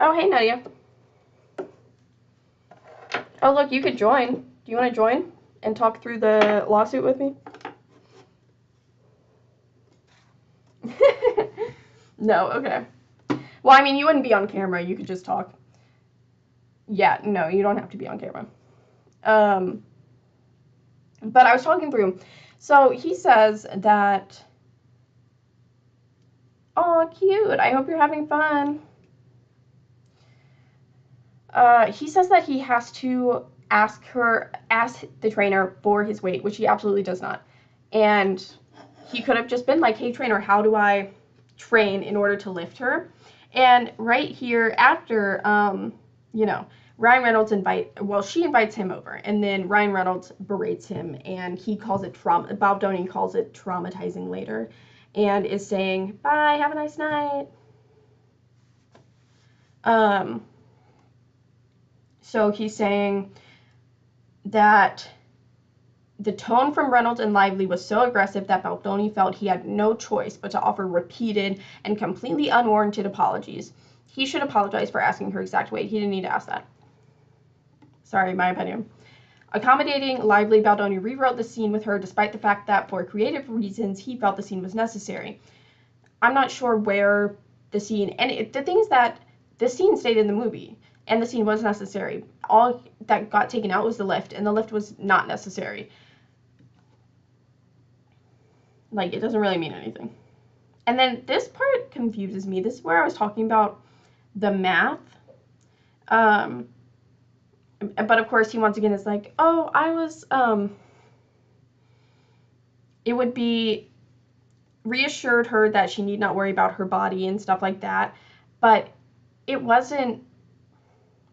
Oh, hey, Nadia. Oh, look, you could join. Do you want to join and talk through the lawsuit with me? No, okay. Well, I mean, you wouldn't be on camera. You could just talk. Yeah, no, you don't have to be on camera. But I was talking through. So he says that, oh, cute, I hope you're having fun. He says that he has to ask the trainer for his weight, which he absolutely does not. And he could have just been like, hey, trainer, how do I train in order to lift her? And right here after, Ryan Reynolds she invites him over, and then Ryan Reynolds berates him, and he calls it Baldoni calls it traumatizing later, and is saying, bye, have a nice night. So he's saying that the tone from Reynolds and Lively was so aggressive that Baldoni felt he had no choice but to offer repeated and completely unwarranted apologies. He should apologize for asking her exact weight. He didn't need to ask that. Sorry, my opinion. Accommodating Lively, Baldoni rewrote the scene with her despite the fact that for creative reasons he felt the scene was necessary. I'm not sure where the scene, and the thing is that the scene stayed in the movie, and the scene was necessary. All that got taken out was the lift, and the lift was not necessary. Like, it doesn't really mean anything. And then this part confuses me. This is where I was talking about the math. But of course he once again is like, oh, it would be reassured her that she need not worry about her body and stuff like that. But it wasn't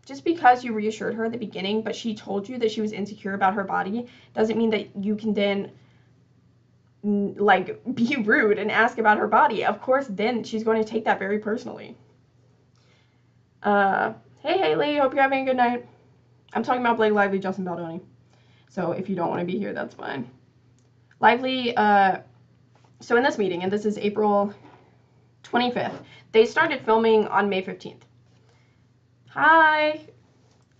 just because you reassured her at the beginning, but she told you that she was insecure about her body, doesn't mean that you can then like be rude and ask about her body. Of course, then she's going to take that very personally. Hey Haley, hope you're having a good night. I'm talking about Blake Lively, Justin Baldoni. So if you don't want to be here, that's fine. Lively, so in this meeting, and this is April 25th, they started filming on May 15th. Hi,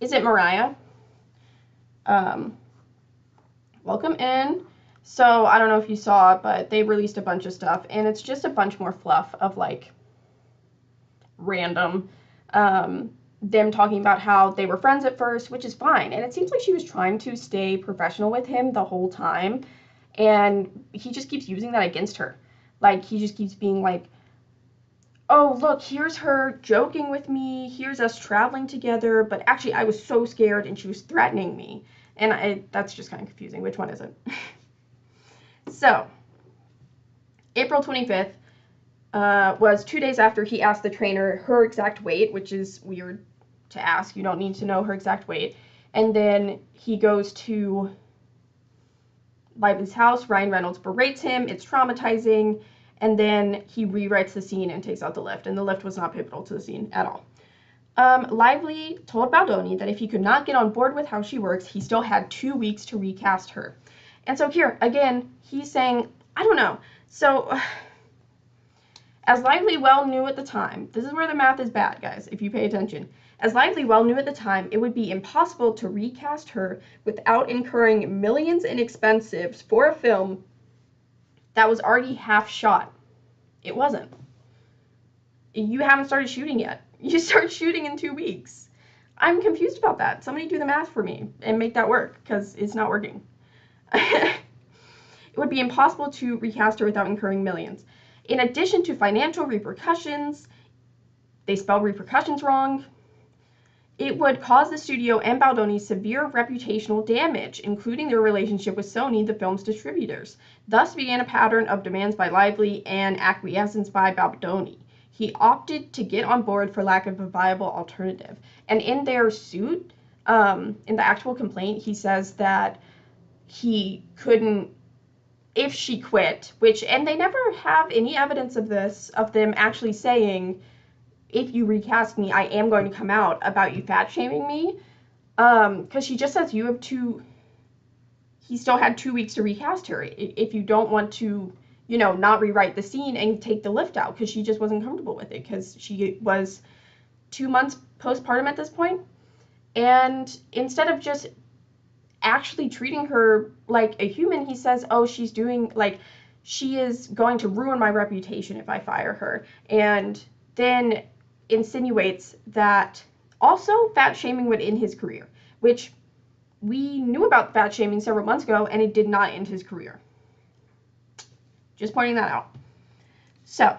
is it Mariah? Welcome in. So I don't know if you saw it, but they released a bunch of stuff, and it's just a bunch more fluff of like random, them talking about how they were friends at first, which is fine. And it seems like she was trying to stay professional with him the whole time, and he just keeps using that against her. Like, he just keeps being like, oh, look, here's her joking with me, here's us traveling together, but actually I was so scared and she was threatening me. And that's just kind of confusing. Which one is it? So, April 25th was 2 days after he asked the trainer her exact weight, which is weird to ask. You don't need to know her exact weight. And then he goes to Lively's house. Ryan Reynolds berates him. It's traumatizing. And then he rewrites the scene and takes out the lift. And the lift was not pivotal to the scene at all. Lively told Baldoni that if he could not get on board with how she works, he still had 2 weeks to recast her. And so here, again, he's saying, I don't know. So, as Lively well knew at the time, this is where the math is bad, guys, if you pay attention. As Lively well knew at the time, it would be impossible to recast her without incurring millions in expenses for a film that was already half shot. It wasn't. You haven't started shooting yet. You start shooting in 2 weeks. I'm confused about that. Somebody do the math for me and make that work, because it's not working. It would be impossible to recast her without incurring millions. In addition to financial repercussions, they spelled repercussions wrong, it would cause the studio and Baldoni severe reputational damage, including their relationship with Sony, the film's distributors. Thus began a pattern of demands by Lively and acquiescence by Baldoni. He opted to get on board for lack of a viable alternative. And in their suit, in the actual complaint, he says that he couldn't, if she quit, which, and they never have any evidence of this, of them actually saying, if you recast me, I am going to come out about you fat shaming me. Because she just says he still had 2 weeks to recast her. If you don't want to, you know, not rewrite the scene and take the lift out, because she just wasn't comfortable with it, because she was 2 months postpartum at this point. And instead of just actually treating her like a human, he says, oh, she is going to ruin my reputation if I fire her. And then insinuates that also fat shaming would end his career, which we knew about fat shaming several months ago, and it did not end his career. Just pointing that out. So,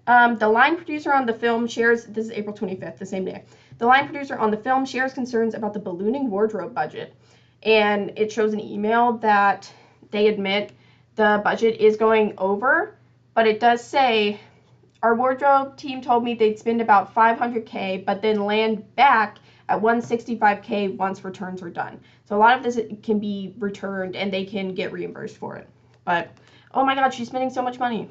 the line producer on the film shares, this is April 25th, the same day. The line producer on the film shares concerns about the ballooning wardrobe budget. And it shows an email that they admit the budget is going over, but it does say, our wardrobe team told me they'd spend about $500K, but then land back at $165K once returns are done. So a lot of this can be returned and they can get reimbursed for it. But, oh my God, she's spending so much money.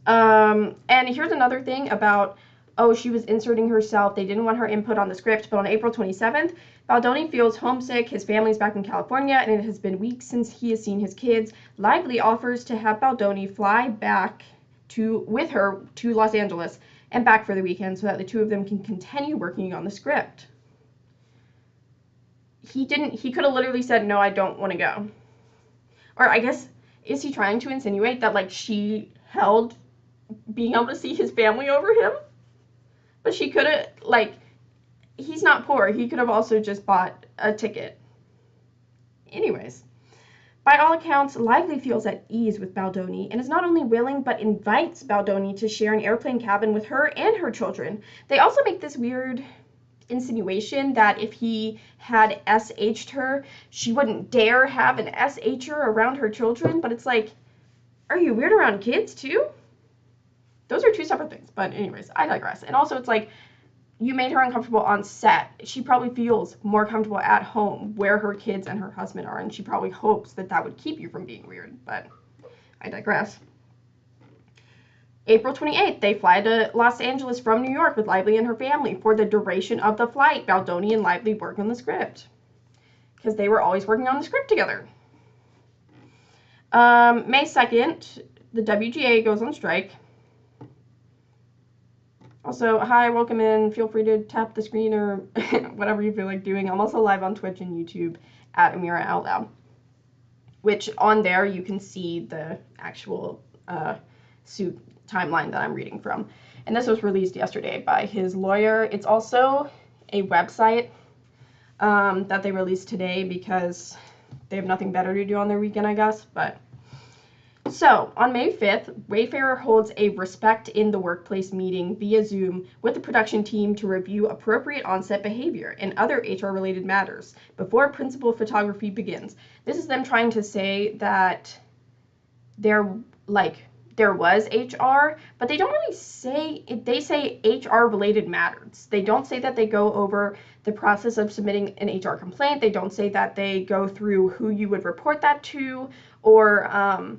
And here's another thing about, oh, she was inserting herself. They didn't want her input on the script, but on April 27th, Baldoni feels homesick. His family's back in California, and it has been weeks since he has seen his kids. Lively offers to have Baldoni fly back with her to Los Angeles and back for the weekend so that the two of them can continue working on the script. He could have literally said, no, I don't want to go. Or I guess, is he trying to insinuate that, like, she held being able to see his family over him? But she could have, like, he's not poor. He could have also just bought a ticket. Anyways, by all accounts, Lively feels at ease with Baldoni and is not only willing but invites Baldoni to share an airplane cabin with her and her children. They also make this weird insinuation that if he had SH'd her, she wouldn't dare have an SH'er around her children. But it's like, are you weird around kids too? Those are two separate things. But anyways, I digress. And also, it's like, you made her uncomfortable on set. She probably feels more comfortable at home where her kids and her husband are, and she probably hopes that that would keep you from being weird. But I digress. April 28th, they fly to Los Angeles from New York with Lively and her family. For the duration of the flight, Baldoni and Lively work on the script because they were always working on the script together. May 2nd, the WGA goes on strike. Also, hi, welcome in. Feel free to tap the screen or whatever you feel like doing. I'm also live on Twitch and YouTube at Amira Out Loud, which on there you can see the actual suit timeline that I'm reading from. And this was released yesterday by his lawyer. It's also a website that they released today because they have nothing better to do on their weekend, I guess. But so, on May 5th, Wayfarer holds a Respect in the Workplace meeting via Zoom with the production team to review appropriate on-set behavior and other HR-related matters before principal photography begins. This is them trying to say that there was HR, but they don't really say it. They say HR-related matters. They don't say that they go over the process of submitting an HR complaint. They don't say that they go through who you would report that to, or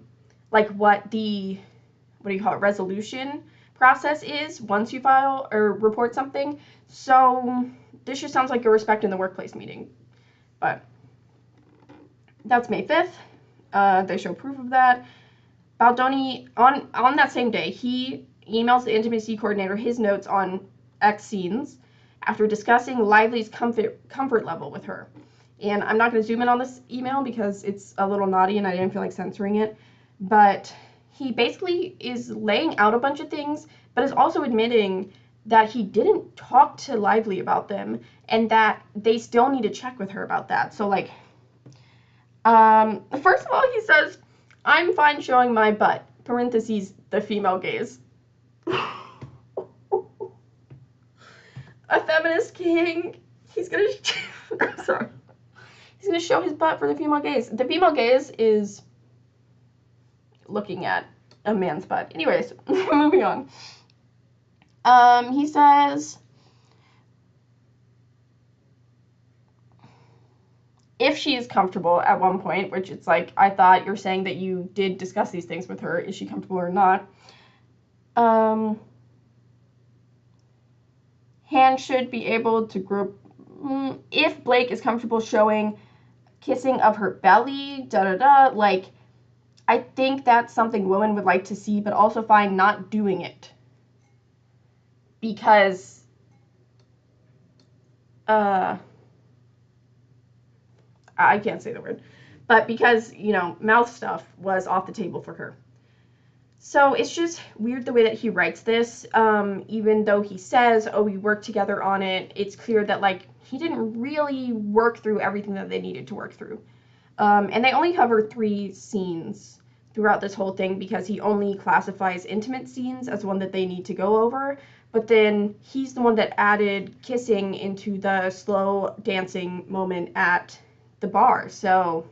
like what the, resolution process is once you file or report something. So this just sounds like a Respect in the Workplace meeting. But that's May 5th. They show proof of that. Baldoni, on that same day, he emails the intimacy coordinator his notes on X scenes after discussing Lively's comfort level with her. And I'm not going to zoom in on this email because it's a little naughty and I didn't feel like censoring it. But he basically is laying out a bunch of things, but is also admitting that he didn't talk to Lively about them and that they still need to check with her about that. So, like, first of all, he says, I'm fine showing my butt, parentheses, the female gaze. A feminist king, he's gonna, sorry. He's gonna show his butt for the female gaze. The female gaze is looking at a man's butt. Anyways, moving on. He says, if she is comfortable at one point, which it's like, I thought you're saying that you did discuss these things with her. Is she comfortable or not? Hand should be able to group, if Blake is comfortable showing kissing of her belly, like, I think that's something women would like to see, but also find not doing it. Because, I can't say the word, but because, mouth stuff was off the table for her. So it's just weird the way that he writes this, even though he says, oh, we worked together on it, it's clear that, like, he didn't really work through everything that they needed to work through. And they only cover 3 scenes throughout this whole thing because he only classifies intimate scenes as one that they need to go over. But then he's the one that added kissing into the slow dancing moment at the bar. So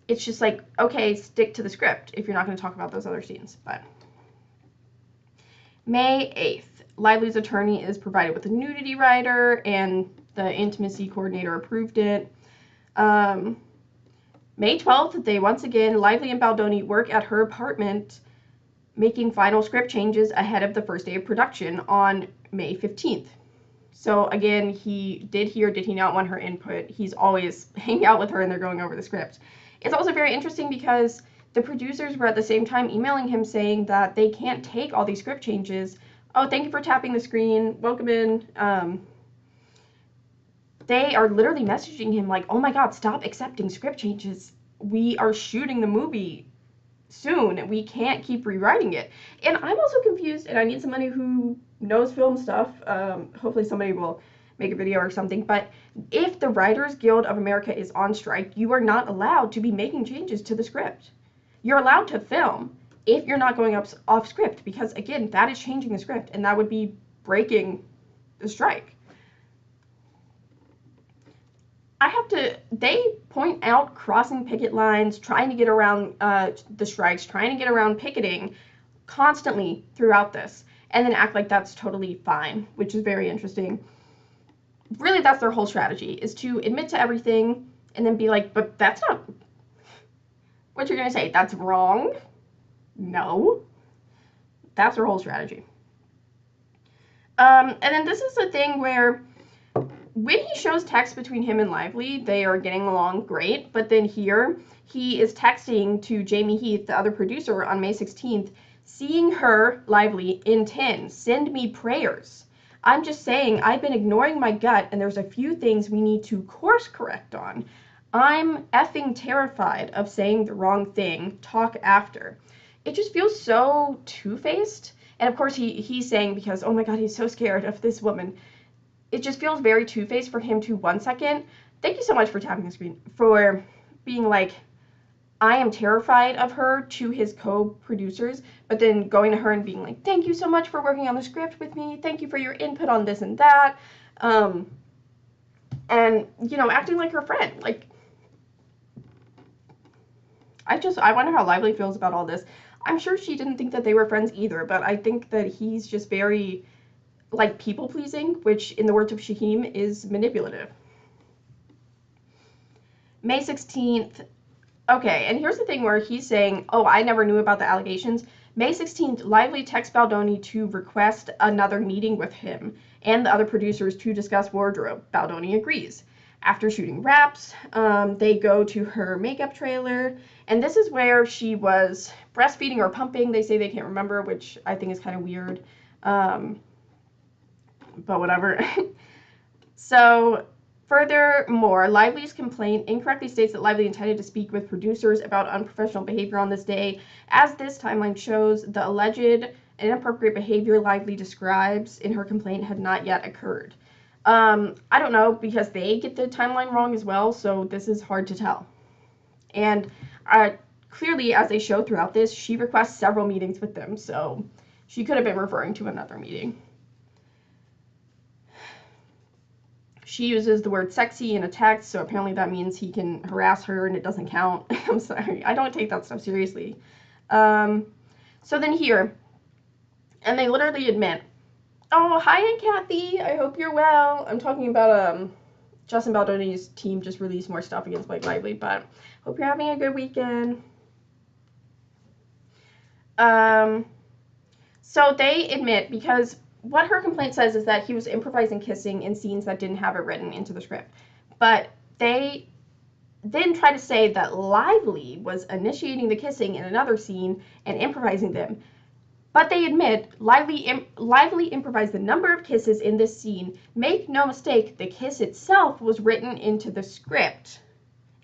it's just like, okay, stick to the script if you're not going to talk about those other scenes. But May 8th, Lively's attorney is provided with a nudity rider, and the intimacy coordinator approved it. May 12th, they once again, Lively and Baldoni work at her apartment, making final script changes ahead of the first day of production on May 15th. So again, did he not want her input? He's always hanging out with her and they're going over the script. It's also very interesting because the producers were at the same time emailing him saying that they can't take all these script changes. Oh, thank you for tapping the screen. Welcome in. They are literally messaging him like, oh my God, stop accepting script changes. We are shooting the movie soon. We can't keep rewriting it. And I'm also confused, and I need somebody who knows film stuff. Hopefully somebody will make a video or something. But if the Writers Guild of America is on strike, you are not allowed to be making changes to the script. You're allowed to film if you're not going off script, because again, that is changing the script, and that would be breaking the strike. They point out crossing picket lines, trying to get around the strikes, trying to get around picketing constantly throughout this, and then act like that's totally fine, which is very interesting. Really, that's their whole strategy, is to admit to everything and then be like, but that's not what you're going to say. That's wrong. No. That's their whole strategy. And then this is the thing where when he shows text between him and Lively, they are getting along great. But then here, he is texting to Jamie Heath, the other producer, on May 16th, seeing her, Lively, in 10. Send me prayers. I'm just saying, I've been ignoring my gut, and there's a few things we need to course correct on. I'm effing terrified of saying the wrong thing. Talk after. It just feels so two-faced. And of course, he's saying because, oh my God, he's so scared of this woman. It just feels very two-faced for him to 1 second. Thank you so much for tapping the screen, for being like, I am terrified of her to his co-producers, but then going to her and being like, thank you so much for working on the script with me. Thank you for your input on this and that. And, you know, acting like her friend. Like, I wonder how Lively feels about all this. I'm sure she didn't think that they were friends either, but I think that he's just very, like, people-pleasing, which, in the words of Shaheem, is manipulative. May 16th. Okay, and here's the thing where he's saying, oh, I never knew about the allegations. May 16th, Lively texts Baldoni to request another meeting with him and the other producers to discuss wardrobe. Baldoni agrees. After shooting wraps, they go to her makeup trailer, and this is where she was breastfeeding or pumping. They say they can't remember, which I think is kind of weird, but whatever. So, furthermore, Lively's complaint incorrectly states that Lively intended to speak with producers about unprofessional behavior on this day. As this timeline shows, the alleged inappropriate behavior Lively describes in her complaint had not yet occurred. I don't know, because they get the timeline wrong as well, so this is hard to tell. And clearly, as they show throughout this, she requests several meetings with them, so she could have been referring to another meeting. She uses the word sexy in a text, so apparently that means he can harass her and it doesn't count. I'm sorry, I don't take that stuff seriously. So then here, and they literally admit, oh, hi, Aunt Kathy, I hope you're well. I'm talking about Justin Baldoni's team just released more stuff against Blake Lively, but hope you're having a good weekend. So they admit, because what her complaint says is that he was improvising kissing in scenes that didn't have it written into the script. But they then try to say that Lively was initiating the kissing in another scene and improvising them. But they admit Lively improvised the number of kisses in this scene. Make no mistake, the kiss itself was written into the script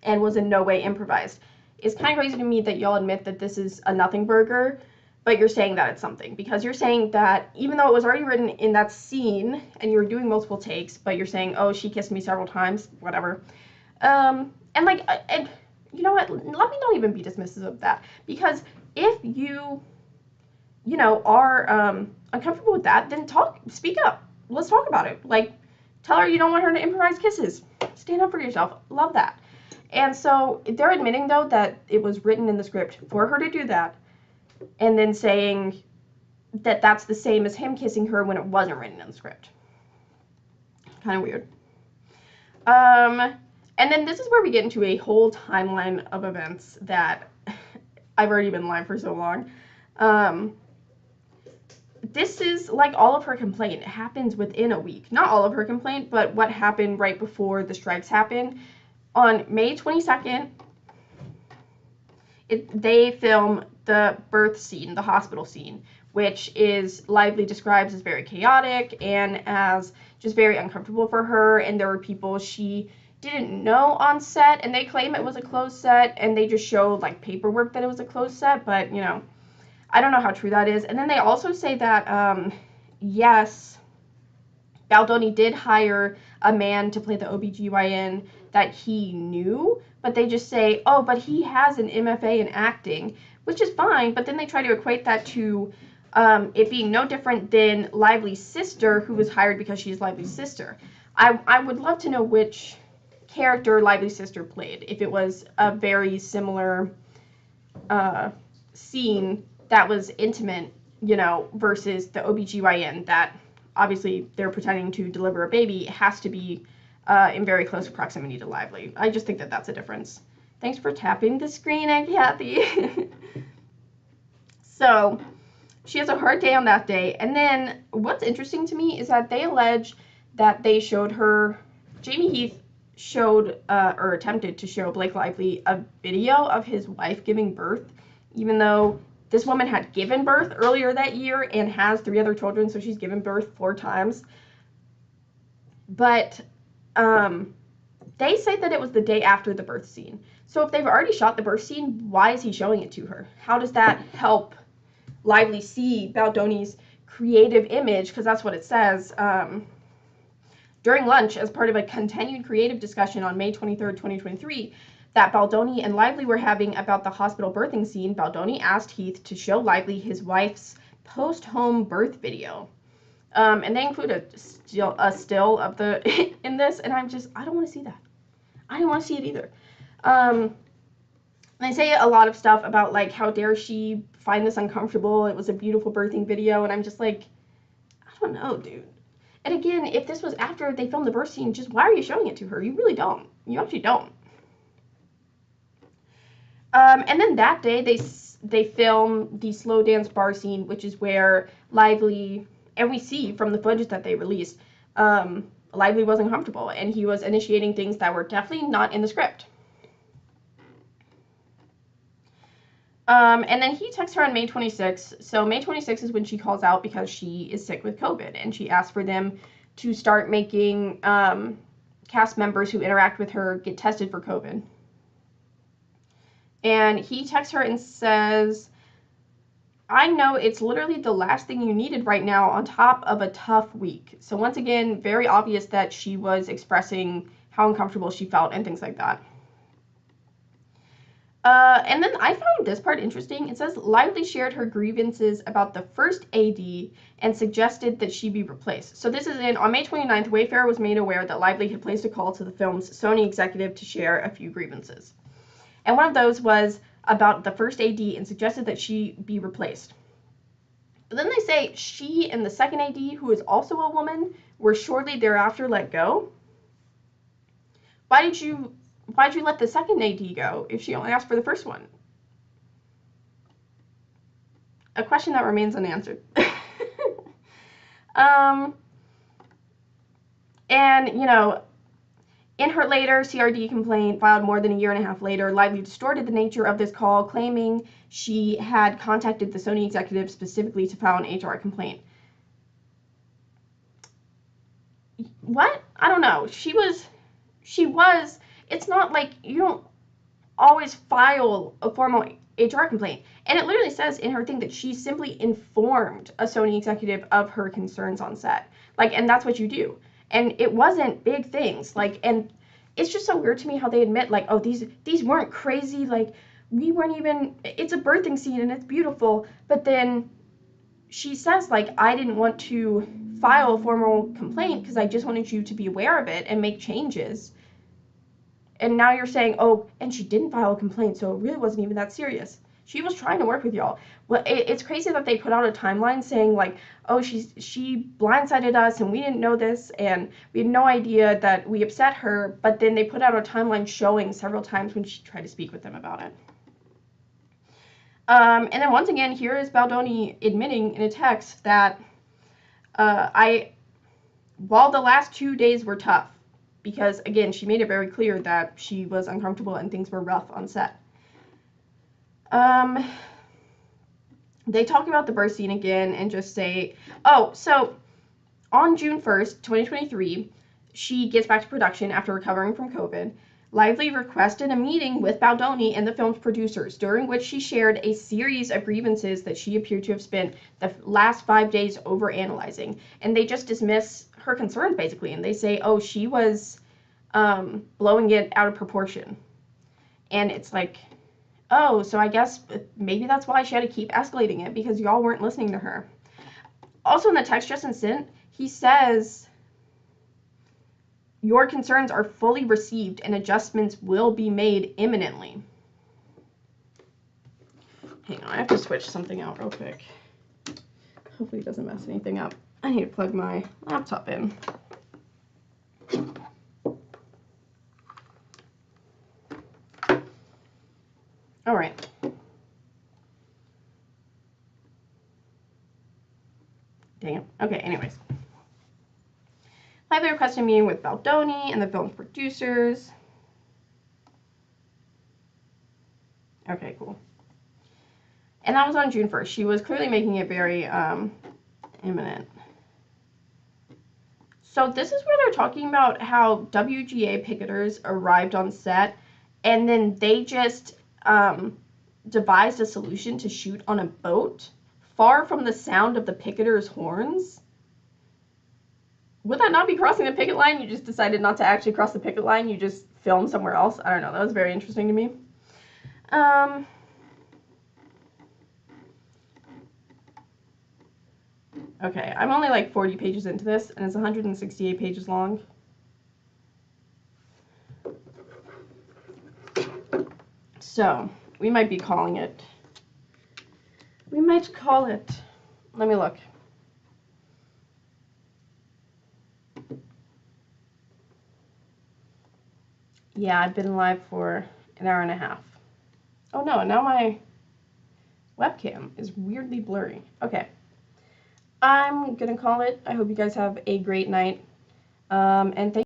and was in no way improvised. It's kind of crazy to me that y'all admit that this is a nothing burger, but you're saying that it's something, because you're saying that even though it was already written in that scene and you were doing multiple takes, but you're saying, oh, she kissed me several times, whatever. And you know what, let me not even be dismissive of that, because if you are uncomfortable with that, then speak up. Let's talk about it. Like, tell her you don't want her to improvise kisses. Stand up for yourself. Love that. And so they're admitting, though, that it was written in the script for her to do that, and then saying that that's the same as him kissing her when it wasn't written in the script. Kind of weird. And then this is where we get into a whole timeline of events that I've already been live for so long. This is like all of her complaint. It happens within a week. Not all of her complaint, but what happened right before the strikes happened. On May 22nd, they film the birth scene, the hospital scene, which is Lively describes as very chaotic and as just very uncomfortable for her. And there were people she didn't know on set, and they claim it was a closed set, and they just showed like paperwork that it was a closed set, but you know, I don't know how true that is. And then they also say that, yes, Baldoni did hire a man to play the OBGYN that he knew, but they just say, oh, but he has an MFA in acting, which is fine, but then they try to equate that to it being no different than Lively's sister, who was hired because she's Lively's sister. I would love to know which character Lively's sister played, if it was a very similar scene that was intimate, you know, versus the OBGYN that obviously they're pretending to deliver a baby. It has to be in very close proximity to Lively. I just think that that's a difference. Thanks for tapping the screen, Aunt Kathy. So she has a hard day on that day. And then what's interesting to me is that they allege that they showed her, Jamie Heath showed or attempted to show Blake Lively a video of his wife giving birth, even though this woman had given birth earlier that year and has 3 other children, so she's given birth 4 times. But they say that it was the day after the birth scene. So if they've already shot the birth scene, why is he showing it to her? How does that help Lively see Baldoni's creative image? Because that's what it says. During lunch, as part of a continued creative discussion on May 23rd, 2023, that Baldoni and Lively were having about the hospital birthing scene, Baldoni asked Heath to show Lively his wife's post-home birth video. And they include a still of the in this, and I don't want to see that. I don't want to see it either. They say a lot of stuff about, like, how dare she find this uncomfortable, it was a beautiful birthing video, and I'm just like, I don't know, dude. And again, if this was after they filmed the birth scene, just why are you showing it to her? You really don't. You actually don't. And then that day, they film the slow dance bar scene, which is where Lively, and we see from the footage that they released, Lively was uncomfortable, and he was initiating things that were definitely not in the script. And then he texts her on May 26th. So May 26th is when she calls out because she is sick with COVID, and she asks for them to start making cast members who interact with her get tested for COVID. And he texts her and says, I know it's literally the last thing you needed right now on top of a tough week. So once again, very obvious that she was expressing how uncomfortable she felt and things like that. And then I found this part interesting. It says Lively shared her grievances about the first AD and suggested that she be replaced. So this is on May 29th, Wayfair was made aware that Lively had placed a call to the film's Sony executive to share a few grievances. And one of those was about the first AD and suggested that she be replaced. But then they say she and the second AD, who is also a woman, were shortly thereafter let go. Why'd you let the second AD go if she only asked for the first one? A question that remains unanswered. And, you know, in her later CRD complaint filed more than a year and a half later, Lively distorted the nature of this call, claiming she had contacted the Sony executive specifically to file an HR complaint. What? I don't know. She was, it's not like you don't always file a formal HR complaint. And it literally says in her thing that she simply informed a Sony executive of her concerns on set. Like, and that's what you do. And it wasn't big things. Like, and it's just so weird to me how they admit, like, oh, these weren't crazy. Like, we weren't even, it's a birthing scene and it's beautiful. But then she says, like, I didn't want to file a formal complaint because I just wanted you to be aware of it and make changes. And now you're saying, oh, and she didn't file a complaint, so it really wasn't even that serious. She was trying to work with y'all. Well, it's crazy that they put out a timeline saying, like, oh, she blindsided us and we didn't know this and we had no idea that we upset her, but then they put out a timeline showing several times when she tried to speak with them about it. And then once again, here is Baldoni admitting in a text that while the last 2 days were tough, because, again, she made it very clear that she was uncomfortable and things were rough on set. They talk about the birth scene again and just say, oh, so on June 1st, 2023, she gets back to production after recovering from COVID. Lively requested a meeting with Baldoni and the film's producers, during which she shared a series of grievances that she appeared to have spent the last 5 days overanalyzing. And they just dismiss her concerns, basically, and they say, oh, she was blowing it out of proportion. And it's like, Oh, so I guess maybe that's why she had to keep escalating it, because y'all weren't listening to her. Also, in the text Justin sent, he says, your concerns are fully received and adjustments will be made imminently. Hang on, I have to switch something out real quick. Hopefully it doesn't mess anything up. I need to plug my laptop in. All right. Dang it. Okay, anyways. Lively requested a meeting with Baldoni and the film's producers. Okay, cool. And that was on June 1st. She was clearly making it very imminent. So this is where they're talking about how WGA picketers arrived on set, and then they just devised a solution to shoot on a boat far from the sound of the picketers' horns. Would that not be crossing the picket line? You just decided not to actually cross the picket line. You just filmed somewhere else. I don't know. That was very interesting to me. Okay, I'm only like 40 pages into this, and it's 168 pages long. So, we might be calling it. We might call it. Let me look. Yeah, I've been live for an hour and a half. Oh no, now my webcam is weirdly blurry. Okay. I'm gonna call it. I hope you guys have a great night. And thank